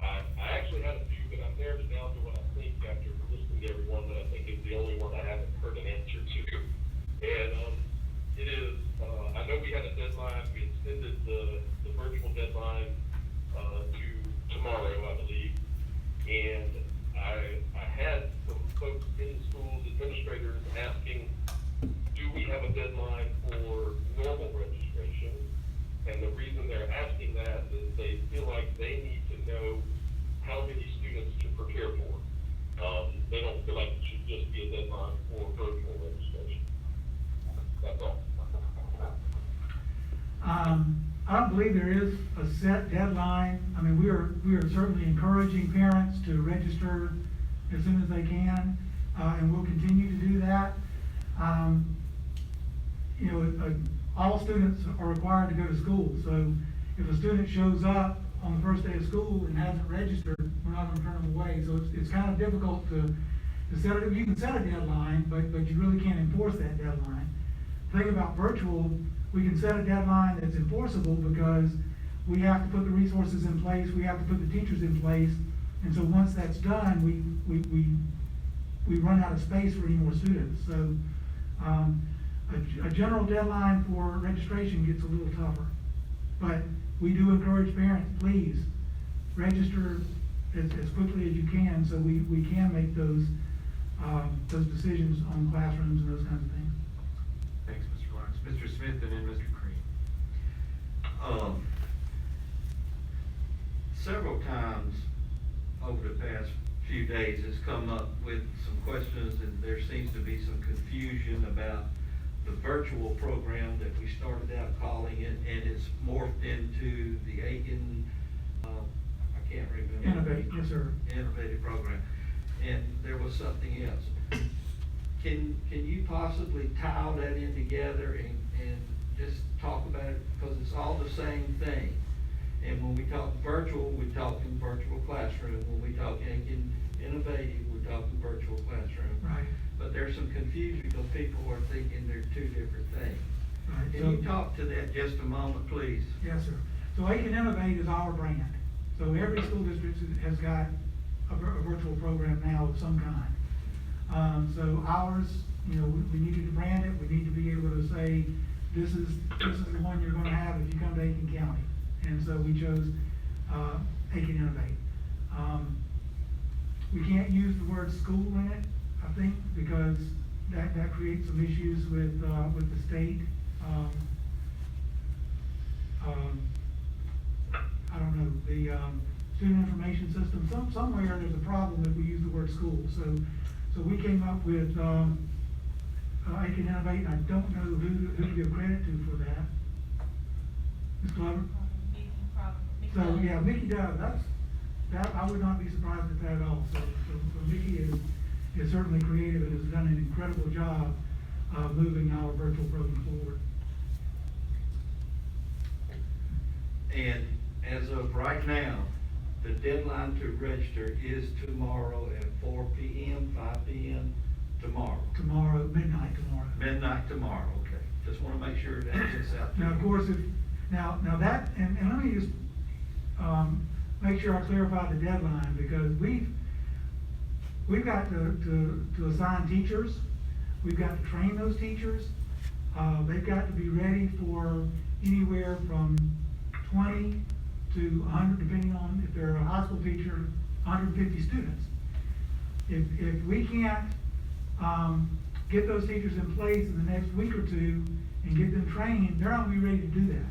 I actually had a few, but I've narrowed it down to what I think after listening to everyone that I think is the only one I haven't heard an answer to. And, it is, I know we had a deadline, we extended the virtual deadline, to tomorrow, I believe. And I had some folks in schools, administrators asking, do we have a deadline for normal registration? And the reason they're asking that is they feel like they need to know how many students to prepare for. They don't feel like it should just be a deadline for virtual registration. That's all. I don't believe there is a set deadline. I mean, we are certainly encouraging parents to register as soon as they can, and we'll continue to do that. You know, all students are required to go to school, so if a student shows up on the first day of school and hasn't registered, we're not gonna turn them away. So it's kind of difficult to set it. You can set a deadline, but you really can't enforce that deadline. The thing about virtual, we can set a deadline that's enforceable because we have to put the resources in place, we have to put the teachers in place, and so once that's done, we run out of space for any more students. So a general deadline for registration gets a little tougher, but we do encourage parents, please register as quickly as you can, so we can make those decisions on classrooms and those kinds of things. Thanks, Mr. Lawrence. Mr. Smith and then Mr. Crean. Several times over the past few days has come up with some questions, and there seems to be some confusion about the virtual program that we started out calling it, and it's morphed into the Aiken, I can't remember. Innovate, yes, sir. Innovative program, and there was something else. Can you possibly tie that in together and just talk about it, because it's all the same thing? And when we talk virtual, we're talking virtual classroom. When we talk innovative, we're talking virtual classroom. Right. But there's some confusion because people are thinking they're two different things. Right. Can you talk to that just a moment, please? Yes, sir. So Aiken Innovate is our brand. So every school district has got a virtual program now of some kind. So ours, you know, we needed to brand it. We need to be able to say, this is the one you're gonna have if you come to Aiken County. And so we chose Aiken Innovate. We can't use the word school in it, I think, because that creates some issues with the state. I don't know, the student information system, somewhere there's a problem if we use the word school. So we came up with Aiken Innovate, and I don't know who to give credit to for that. Ms. Glover? So, yeah, Mickey does, that, I would not be surprised at that at all. So Mickey is certainly creative and has done an incredible job moving our virtual program forward. And as of right now, the deadline to register is tomorrow at 4 p.m., 5 p.m., tomorrow. Tomorrow, midnight tomorrow. Midnight tomorrow, okay. Just want to make sure that gets out there. Now, of course, now that, and let me just make sure I clarify the deadline, because we've got to assign teachers, we've got to train those teachers, they've got to be ready for anywhere from 20 to 100, depending on if they're a high school teacher, 150 students. If we can't get those teachers in place in the next week or two and get them trained, they're not going to be ready to do that.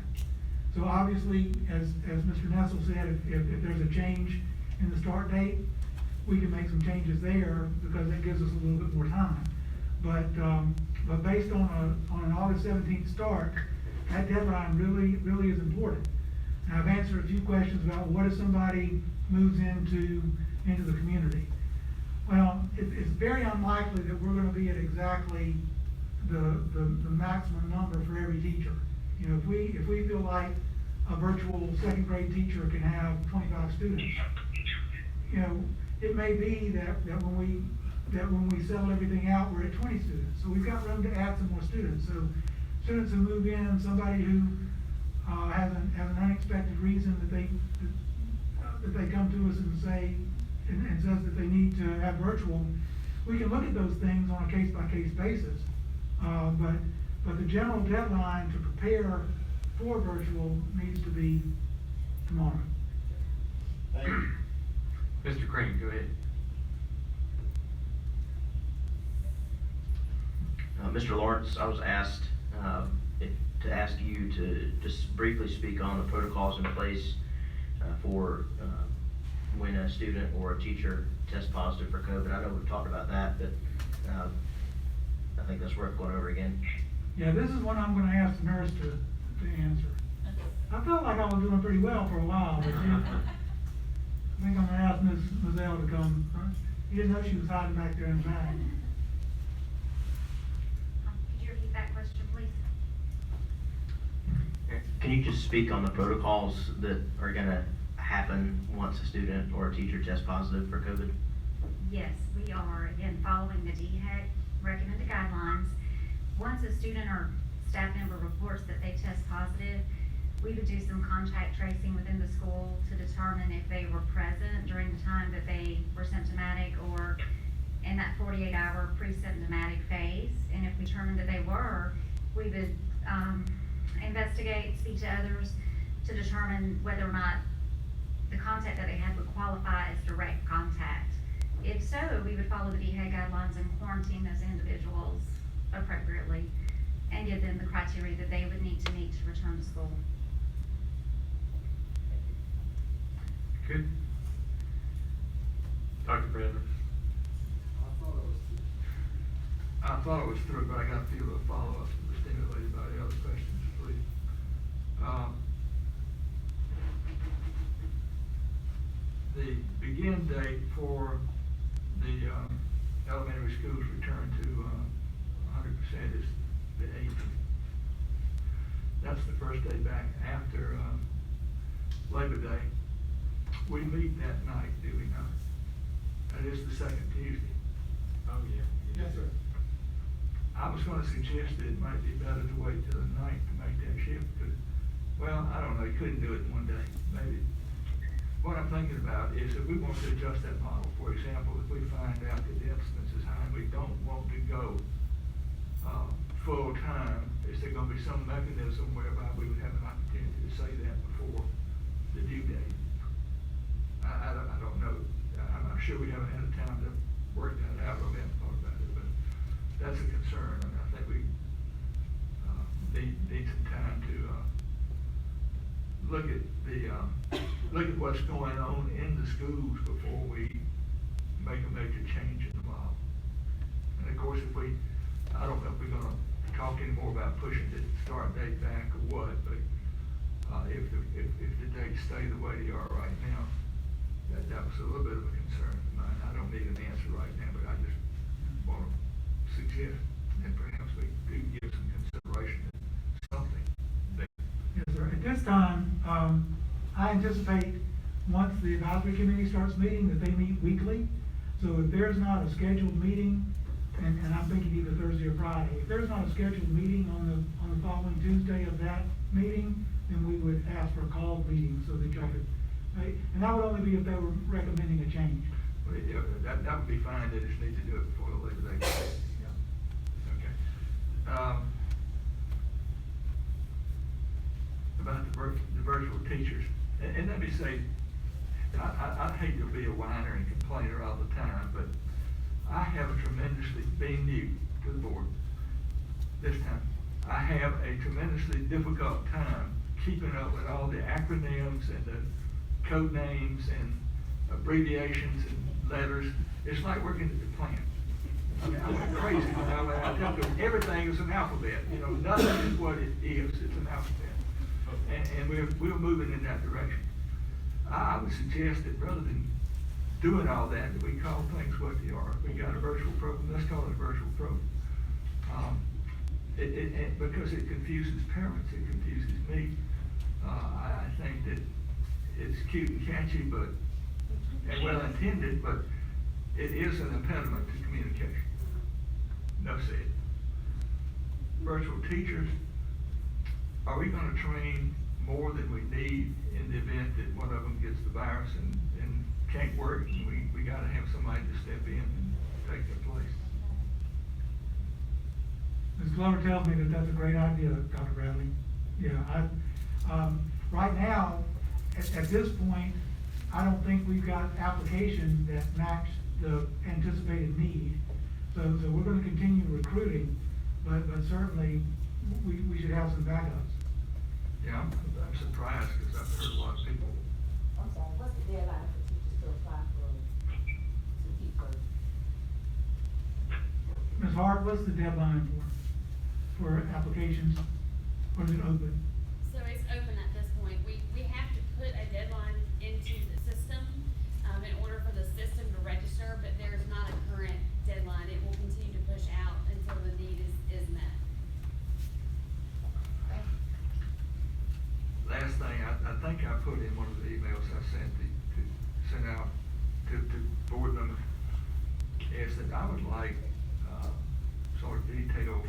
So obviously, as Mr. Nessel said, if there's a change in the start date, we can make some changes there because that gives us a little bit more time. But based on an August 17th start, that deadline really is important. And I've answered a few questions about what if somebody moves into the community. Well, it's very unlikely that we're gonna be at exactly the maximum number for every teacher. You know, if we feel like a virtual second grade teacher can have 25 students, you know, it may be that when we settle everything out, we're at 20 students. So we've got room to add some more students. So students who move in, somebody who has an unexpected reason that they come to us and say, and says that they need to have virtual, we can look at those things on a case-by-case basis. But the general deadline to prepare for virtual needs to be tomorrow. Thank you. Mr. Crane, go ahead. Mr. Lawrence, I was asked to ask you to just briefly speak on the protocols in place for when a student or a teacher tests positive for COVID. I know we've talked about that, but I think that's worth going over again. Yeah, this is one I'm gonna ask the nurse to answer. I felt like I was doing pretty well for a while, but I think I'm gonna ask Ms. L to come. You didn't know she was hiding back there in the back. Could you repeat that question, please? Can you just speak on the protocols that are gonna happen once a student or a teacher tests positive for COVID? Yes, we are, again, following the DHEC recommended guidelines. Once a student or staff member reports that they test positive, we would do some contact tracing within the school to determine if they were present during the time that they were symptomatic or in that 48-hour pre-symptomatic phase. And if we determined that they were, we would investigate, speak to others to determine whether or not the contact that they had would qualify as direct contact. If so, we would follow the DHEC guidelines and quarantine those individuals appropriately and give them the criteria that they would need to meet to return to school. Good. Dr. Bradley. I thought it was through, but I got a few little follow-ups that were stimulated by the other questions, please. The begin date for the elementary schools return to 100% is the 8th. That's the first day back after Labor Day. We meet that night, do we not? That is the second Tuesday. Oh, yeah. Yes, sir. I was gonna suggest that it might be better to wait till the 9th to make that shift, but, well, I don't know, you couldn't do it in one day, maybe. What I'm thinking about is if we want to adjust that model, for example, if we find out that the incidence is high and we don't want to go full time, is there gonna be some mechanism whereby we would have an opportunity to say that before the due date? I don't know. I'm sure we haven't had time to work that out, or we haven't thought about it, but that's a concern. I mean, I think we need some time to look at what's going on in the schools before we make a major change in the model. And of course, I don't know if we're gonna talk anymore about pushing the start date back or what, but if the dates stay the way they are right now, that was a little bit of a concern of mine. I don't need an answer right now, but I just want to suggest that perhaps we do give some consideration to something there. Yes, sir. At this time, I anticipate once the advisory committee starts meeting, that they meet weekly. So if there's not a scheduled meeting, and I'm thinking either Thursday or Friday, if there's not a scheduled meeting on the following Tuesday of that meeting, then we would ask for a called meeting so that y'all could, and that would only be if they were recommending a change. Well, yeah, that would be fine. They just need to do it before the Labor Day. Yeah. Okay. About the virtual teachers, and let me say, I hate to be a whiner and complainer all the time, but I have being new to the board this time, I have a tremendously difficult time keeping up with all the acronyms and the code names and abbreviations and letters. It's like working at the plant. I mean, I went crazy when I tell them everything is an alphabet. You know, nothing is what it is. It's an alphabet. and we're moving in that direction. I would suggest that rather than doing all that we call things what they are. We got a virtual program, let's call it a virtual program. Because it confuses parents, it confuses me. I think that it's cute and catchy, and well intended, but it is an impediment to communication. No said. Virtual teachers, are we gonna train more than we need in the event that one of them gets the virus and can't work, and we gotta have somebody to step in and take their place? Ms. Glover tells me that that's a great idea, Dr. Bradley. Yeah, right now, at this point, I don't think we've got applications that match the anticipated need. So we're gonna continue recruiting, but certainly, we should have some backups. Yeah, I'm surprised, because I've heard a lot of people. I'm sorry, what's the deadline for teachers to apply to keep first? Ms. Hart, what's the deadline for applications? Or is it open? So it's open at this point. We have to put a deadline into the system, in order for the system to register, but there's not a current deadline. It will continue to push out until the need is met. Last thing, I think I put in one of the emails I sent out to board members, is that I would like, sort of detailed,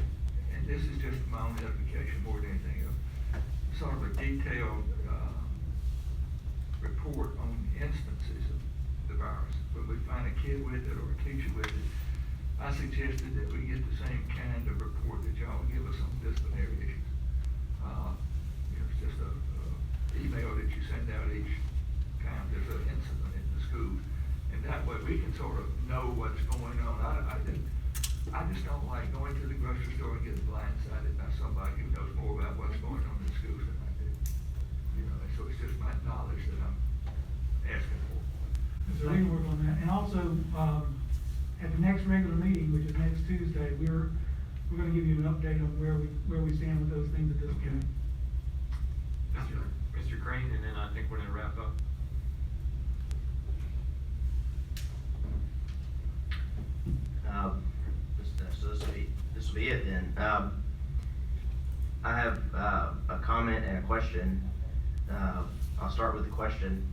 and this is just my own edification more than anything else, sort of a detailed, report on instances of the virus. When we find a kid with it or a teacher with it, I suggested that we get the same kind of report that y'all give us on disciplinary issues. It's just a email that you send out each time there's an incident in the school, and that way we can sort of know what's going on. I just don't like going to the grocery store and getting blindsided by somebody who knows more about what's going on in the schools than I do. And so it's just my knowledge that I'm asking for. So we can work on that. And also, at the next regular meeting, which is next Tuesday, we're gonna give you an update on where we stand with those things at this point. Mr. Crane, and then I think we're gonna wrap up. So this will be it then. I have a comment and a question. I'll start with the question.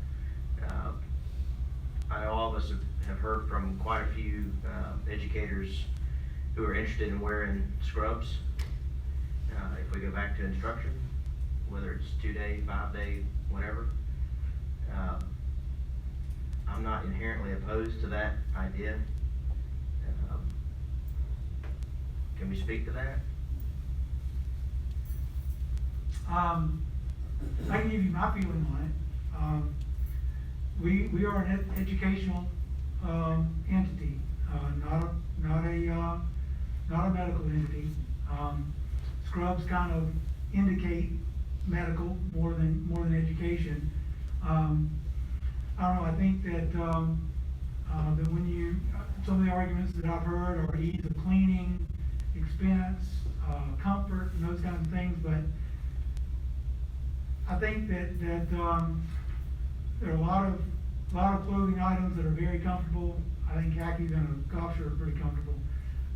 I know all of us have heard from quite a few educators who are interested in wearing scrubs. If we go back to instruction, whether it's 2-day, 5-day, whatever. I'm not inherently opposed to that idea. Can we speak to that? I can give you my feeling on it. We are an educational entity, not a medical entity. Scrubs kind of indicate medical more than education. I don't know. I think that that when some of the arguments that I've heard are ease of cleaning, expense, comfort, and those kinds of things, but I think that there are a lot of clothing items that are very comfortable. I think khakis and a golf shirt are pretty comfortable,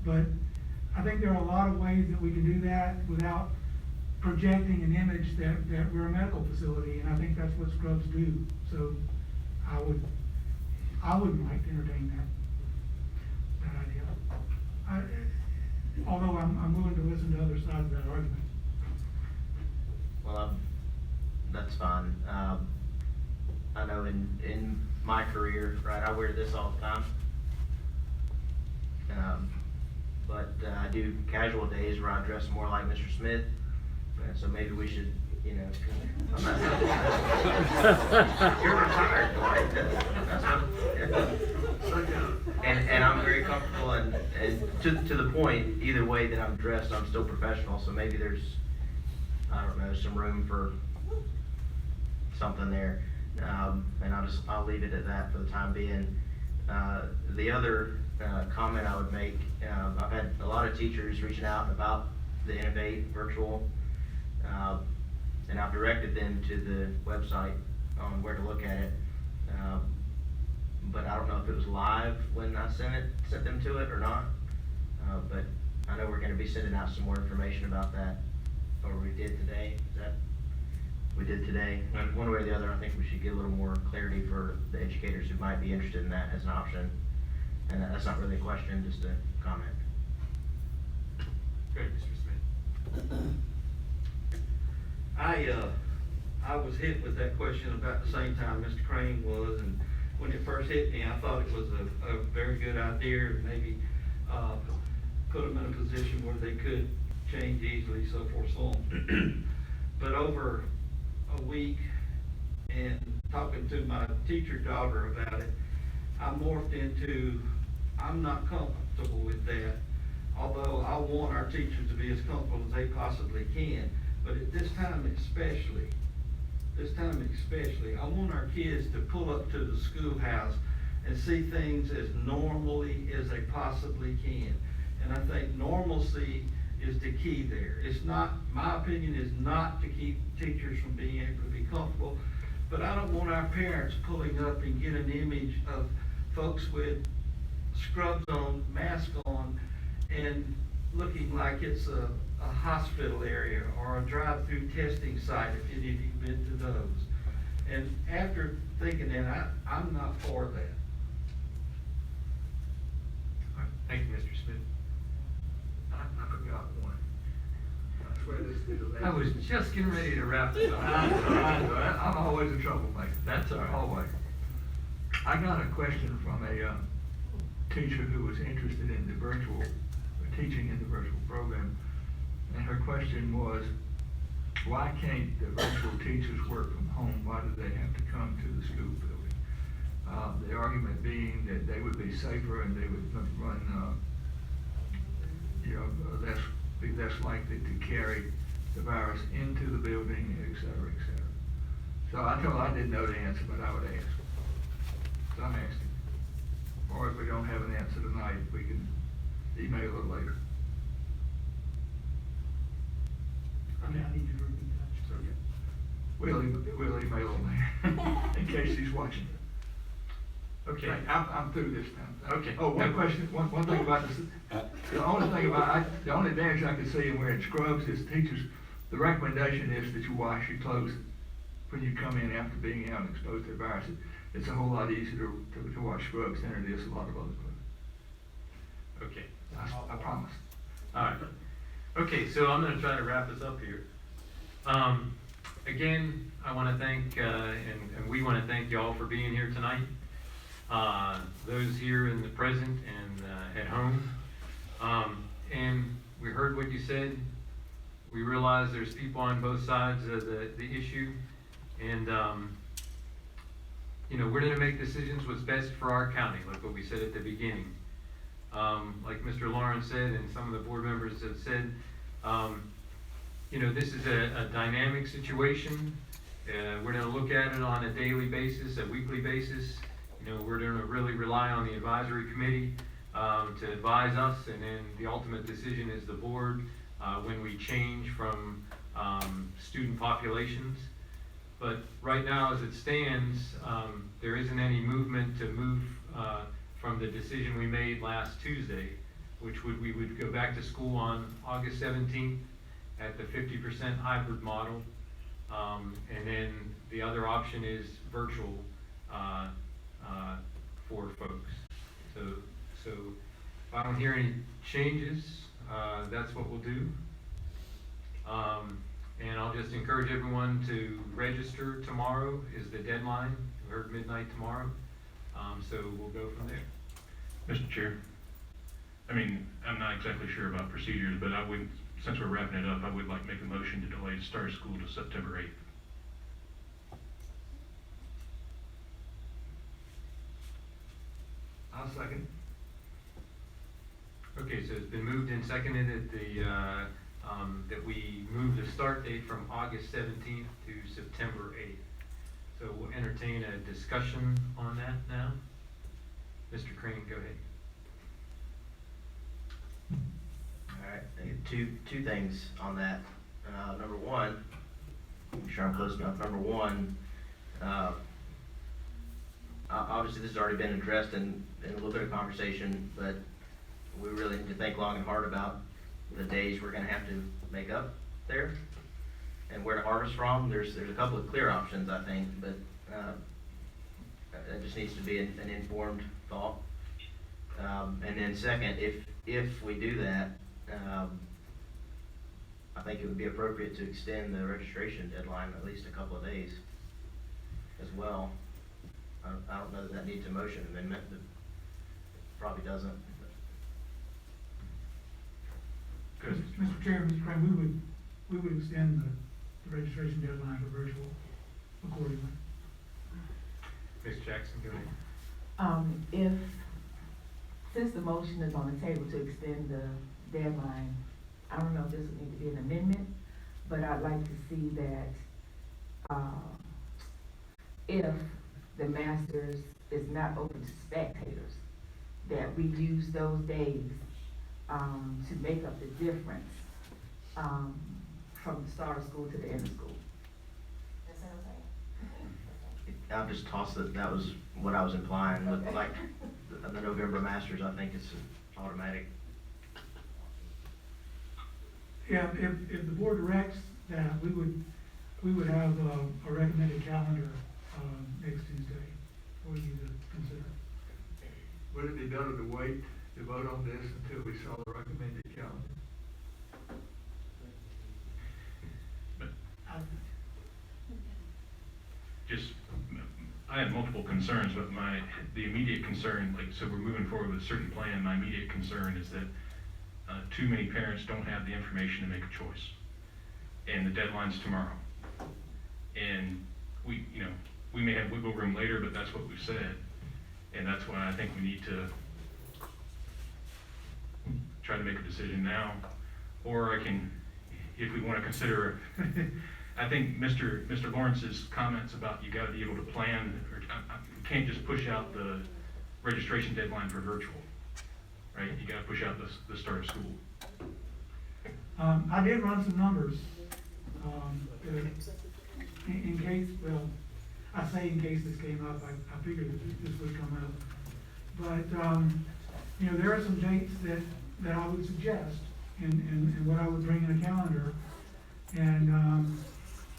but I think there are a lot of ways that we can do that without projecting an image that we're a medical facility, and I think that's what scrubs do. So I wouldn't like to entertain that idea. Although I'm willing to listen to other sides of that argument. Well, that's fine. I know in my career, right, I wear this all the time. But I do casual days where I dress more like Mr. Smith. So maybe we should, I'm not saying that. You're retired, right? That's what, and I'm very comfortable, and to the point, either way that I'm dressed, I'm still professional. So maybe there's, I don't know, some room for something there. And I'll leave it at that for the time being. The other comment I would make, I've had a lot of teachers reaching out about the Innovate virtual. and I've directed them to the website on where to look at it. But I don't know if it was live when I sent them to it or not. But I know we're gonna be sending out some more information about that, or we did today. We did today. One way or the other, I think we should get a little more clarity for the educators who might be interested in that as an option. And that's not really a question, just a comment. Great, Mr. Smith. I was hit with that question about the same time Mr. Crane was, and when it first hit me, I thought it was a very good idea, maybe, put them in a position where they could change easily, so forth, so on. But over a week and talking to my teacher daughter about it, I morphed into, I'm not comfortable with that, although I want our teachers to be as comfortable as they possibly can. But at this time especially, I want our kids to pull up to the schoolhouse and see things as normally as they possibly can. And I think normalcy is the key there. It's not, my opinion is not to keep teachers from being able to be comfortable, but I don't want our parents pulling up and get an image of folks with scrubs on, masks on, and looking like it's a hospital area or a drive-through testing site, if any of you've been to those. And after thinking that, I'm not for that. All right, thank you, Mr. Smith. I forgot one. I swear this is. I was just getting ready to wrap this up. I'm always a troublemaker. That's all right. Always. I got a question from a teacher who was interested in the virtual, teaching in the virtual program. And her question was, why can't the virtual teachers work from home? Why do they have to come to the school building? The argument being that they would be safer and they would run, be less likely to carry the virus into the building, et cetera, et cetera. So I told her I didn't know the answer, but I would ask. So I'm asking. Or if we don't have an answer tonight, we can email it later. I need you to repeat that. So, yeah. We'll email them in case she's watching. Okay. I'm through this time. Okay. Oh, one question, one thing about this, the only advantage I could see in wearing scrubs is teachers, the recommendation is that you wash your clothes when you come in after being out and exposed to the virus. It's a whole lot easier to wash scrubs than it is a lot of other clothes. Okay. I promise. All right. Okay, so I'm gonna try to wrap this up here. Again, I wanna thank, and we wanna thank y'all for being here tonight. Those here in the present and at home. And we heard what you said. We realize there's people on both sides of the issue. And, we're gonna make decisions what's best for our county, like what we said at the beginning. Like Mr. Lawrence said, and some of the board members have said, this is a dynamic situation. We're gonna look at it on a daily basis, a weekly basis. We're gonna really rely on the advisory committee to advise us, and then the ultimate decision is the board when we change from student populations. But right now, as it stands, there isn't any movement to move from the decision we made last Tuesday, which we would go back to school on August 17th at the 50% hybrid model. And then the other option is virtual for folks. So if I don't hear any changes, that's what we'll do. And I'll just encourage everyone to register. Tomorrow is the deadline. We heard midnight tomorrow. So we'll go from there. Mr. Chair, I'm not exactly sure about procedures, but since we're wrapping it up, I would like to make a motion to delay the start of school to September 8th. I'll second. Okay, so it's been moved and seconded that we move the start date from August 17th to September 8th. So we'll entertain a discussion on that now. Mr. Crane, go ahead. All right, two things on that. Number one, make sure I'm close enough. Number one, obviously this has already been addressed in a little bit of conversation, but we really need to think long and hard about the days we're gonna have to make up there and where to harvest from. There's a couple of clear options, I think, but it just needs to be an informed thought. And then second, if we do that, I think it would be appropriate to extend the registration deadline at least a couple of days as well. I don't know that needs a motion amendment, but probably doesn't. Good. Mr. Chair, Mr. Crane, we would extend the registration deadline for virtual accordingly. Ms. Jackson, go ahead. Since the motion is on the table to extend the deadline, I don't know if this would need to be an amendment, but I'd like to see that, if the Masters is not open to spectators, that we use those days, to make up the difference, from the start of school to the end of school. That's what I'm saying. I'll just toss that was what I was implying with like the November Masters. I think it's automatic. Yeah, if the board directs that, we would have a recommended calendar, next Tuesday for you to consider. Would it be better to wait to vote on this until we saw the recommended calendar? Just, I have multiple concerns, but the immediate concern, so we're moving forward with a certain plan. My immediate concern is that too many parents don't have the information to make a choice. And the deadline's tomorrow. And we may have wiggle room later, but that's what we've said. And that's why I think we need to try to make a decision now. Or if we want to consider, I think Mr. Lawrence's comments about you gotta be able to plan, or you can't just push out the registration deadline for virtual, right? You gotta push out the start of school. I did run some numbers, in case, well, I say in case this came up, I figured this would come up. But, there are some dates that I would suggest and what I would bring in a calendar. And,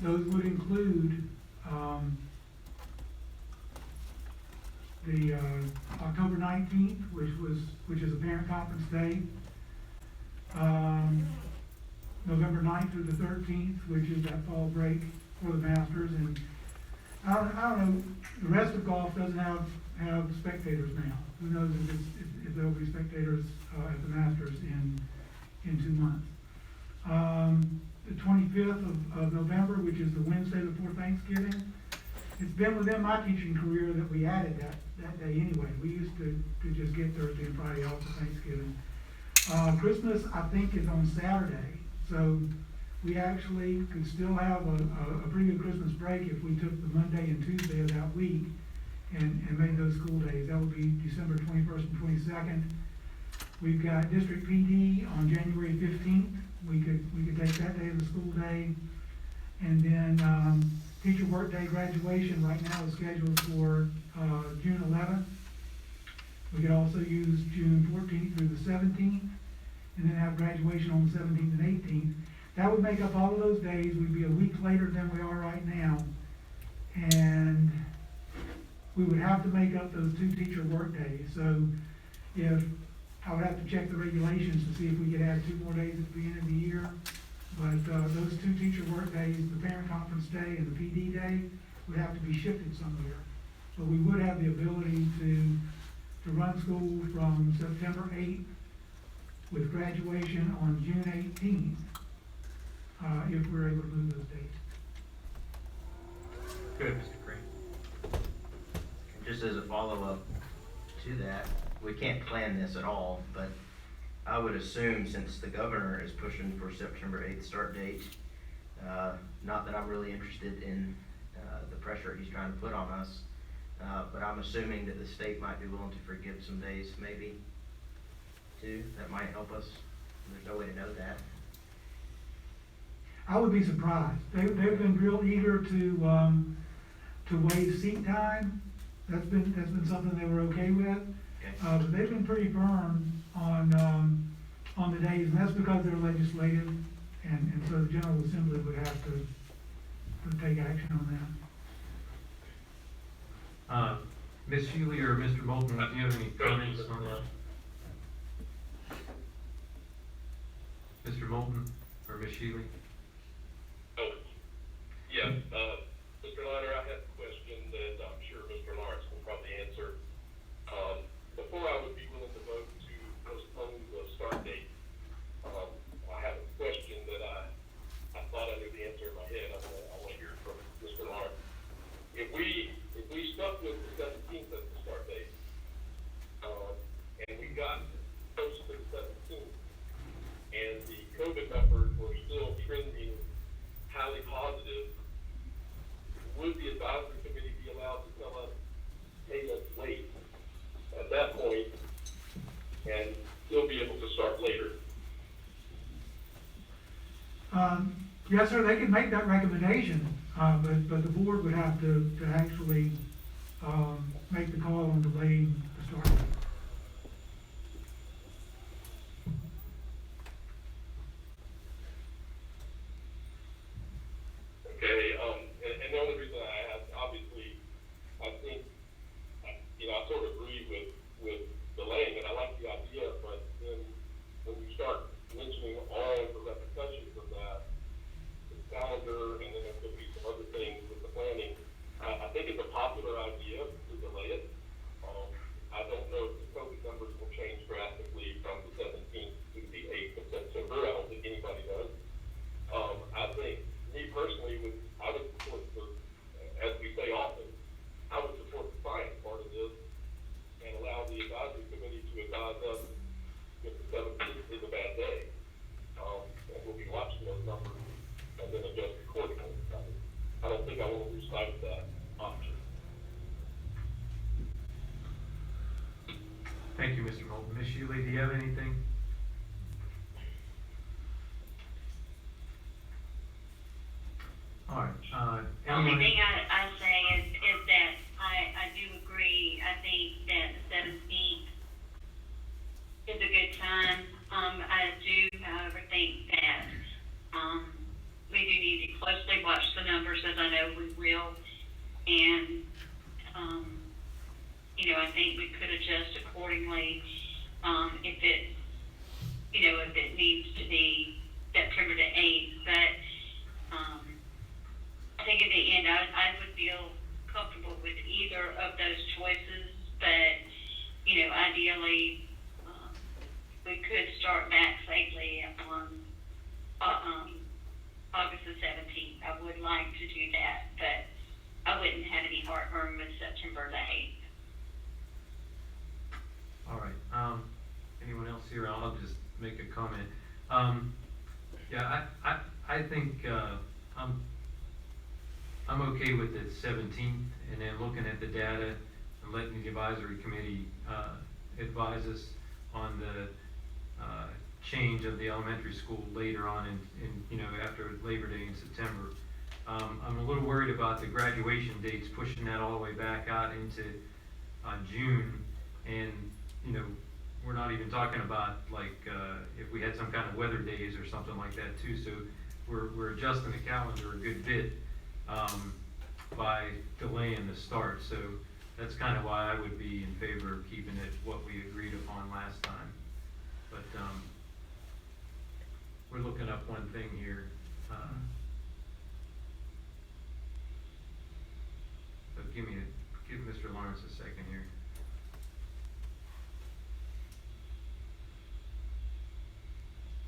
those would include, the, October 19th, which is a parent conference day. November 9th through the 13th, which is that fall break for the Masters. And I don't know, the rest of golf doesn't have spectators now. Who knows if there'll be spectators, at the Masters in 2 months. The 25th of November, which is the Wednesday before Thanksgiving. It's been within my teaching career that we added that day anyway. We used to just get Thursday and Friday off for Thanksgiving. Christmas, I think, is on Saturday. So we actually could still have a pretty good Christmas break if we took the Monday and Tuesday of that week and made those school days. That would be December 21st and 22nd. We've got District PD on January 15th. We could take that day as a school day. And then teacher workday graduation right now is scheduled for June 11th. We could also use June 14th through the 17th, and then have graduation on the 17th and 18th. That would make up all of those days. We'd be a week later than we are right now. And we would have to make up those 2 teacher work days. So I would have to check the regulations to see if we could add 2 more days at the beginning of the year. But those 2 teacher work days, the parent conference day and the PD day, would have to be shifted somewhere. But we would have the ability to run school from September 8th with graduation on June 18th, if we're able to move those dates. Good, Mr. Crane. Just as a follow-up to that, we can't plan this at all, but I would assume since the governor is pushing for September 8th start date, not that I'm really interested in the pressure he's trying to put on us, but I'm assuming that the state might be willing to forgive some days maybe, too. That might help us. There's no way to know that. I would be surprised. They've been real eager to waive seat time. That's been something they were okay with. But they've been pretty firm on the days, and that's because they're legislative, and so the General Assembly would have to take action on that. Ms. Shealy or Mr. Moulton, do you have any comments on that? Mr. Moulton or Ms. Shealy? Oh, yeah, Mr. Liner, I have a question that I'm sure Mr. Lawrence will probably answer. Before I would be willing to vote to postpone the start date, I have a question that I thought I knew the answer in my head. I want to hear it from Mr. Lawrence. If we stuck with the 17th as the start date, and we got close to the 17th, and the COVID numbers were still trending highly positive, would the advisory committee be allowed to tell us, hey, let's wait at that point and still be able to start later? Yes, sir, they could make that recommendation, but the board would have to actually make the call on delaying the start date. Okay, and the only reason I ask, obviously, I think, I sort of agree with delaying it. I like the idea, but then when you start mentioning all the repercussions of that, the calendar, and then there could be some other things with the planning, I think it's a popular idea to delay it. I don't know if the COVID numbers will change drastically from the 17th to the 8th of September. I don't think anybody does. I think, me personally, I would support as we say often, I would support the science part of this and allow the advisory committee to advise us if the 17th is a bad day. And we'll be watching those numbers and then adjust accordingly. I don't think I want to lose sight of that option. Thank you, Mr. Moulton. Ms. Shealy, do you have anything? All right, The only anyone? thing I say is that I do agree. I think that the 17th is a good time. I do, however, think that, we do need to closely watch the numbers, as I know we will. And, I think we could adjust accordingly, if it needs to be September the 8th. But, I think at the end, I would feel comfortable with either of those choices, but, ideally, we could start back safely on, August the 17th. I would like to do that, but I wouldn't have any heartburn with September the 8th. All right, anyone else here? I'll just make a comment. Yeah, I think, I'm okay with the 17th, and then looking at the data and letting the advisory committee advise us on the change of the elementary school later on in after Labor Day in September. I'm a little worried about the graduation dates, pushing that all the way back out into June, and we're not even talking about if we had some kind of weather days or something like that too. So we're adjusting the calendar a good bit by delaying the start. So that's kind of why I would be in favor of keeping it what we agreed upon last time. But we're looking up one thing here. So give Mr. Lawrence a second here.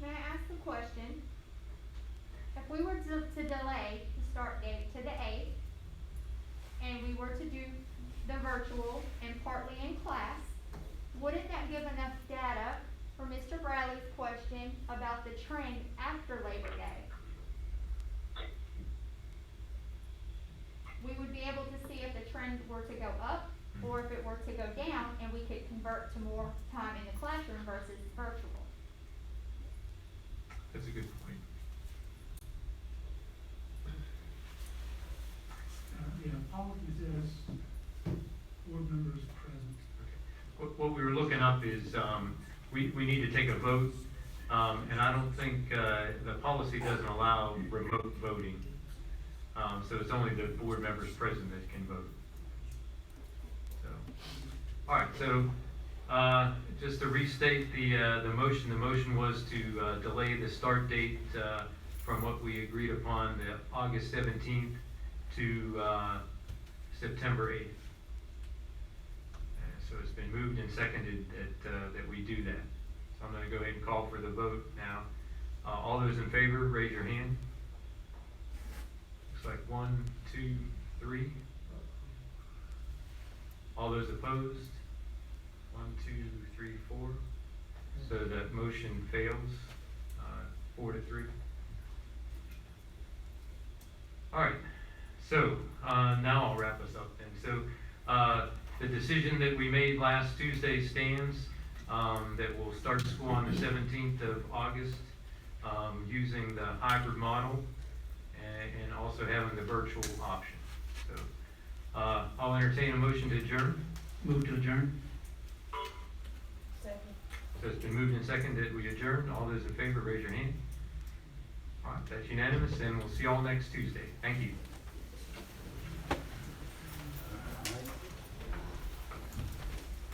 May I ask a question? If we were to delay the start date to the 8th, and we were to do the virtual and partly in class, wouldn't that give enough data for Mr. Bradley's question about the trend after Labor Day? We would be able to see if the trend were to go up or if it were to go down, and we could convert to more time in the classroom versus virtual. That's a good point. policy says board members present. What we were looking up is, we need to take a vote, and I don't think, the policy doesn't allow remote voting. So it's only the board members present that can vote. So, all right, so, just to restate the motion was to, delay the start date, from what we agreed upon, the August 17th to, September 8th. So it's been moved and seconded that we do that. So I'm gonna go ahead and call for the vote now. All those in favor, raise your hand. Looks like 1, 2, 3. All those opposed? 1, 2, 3, 4. So that motion fails, 4-3. All right, so now I'll wrap us up then. So the decision that we made last Tuesday stands, that we'll start school on the 17th of August, using the hybrid model and also having the virtual option. So I'll entertain a motion to adjourn. Move to adjourn. Second. So it's been moved and seconded that we adjourn. All those in favor, raise your hand. All right, that's unanimous, and we'll see you all next Tuesday. Thank you.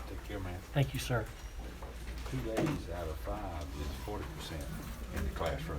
Take care, man. Thank you, sir. 2 days out of 5 is 40% in the classroom.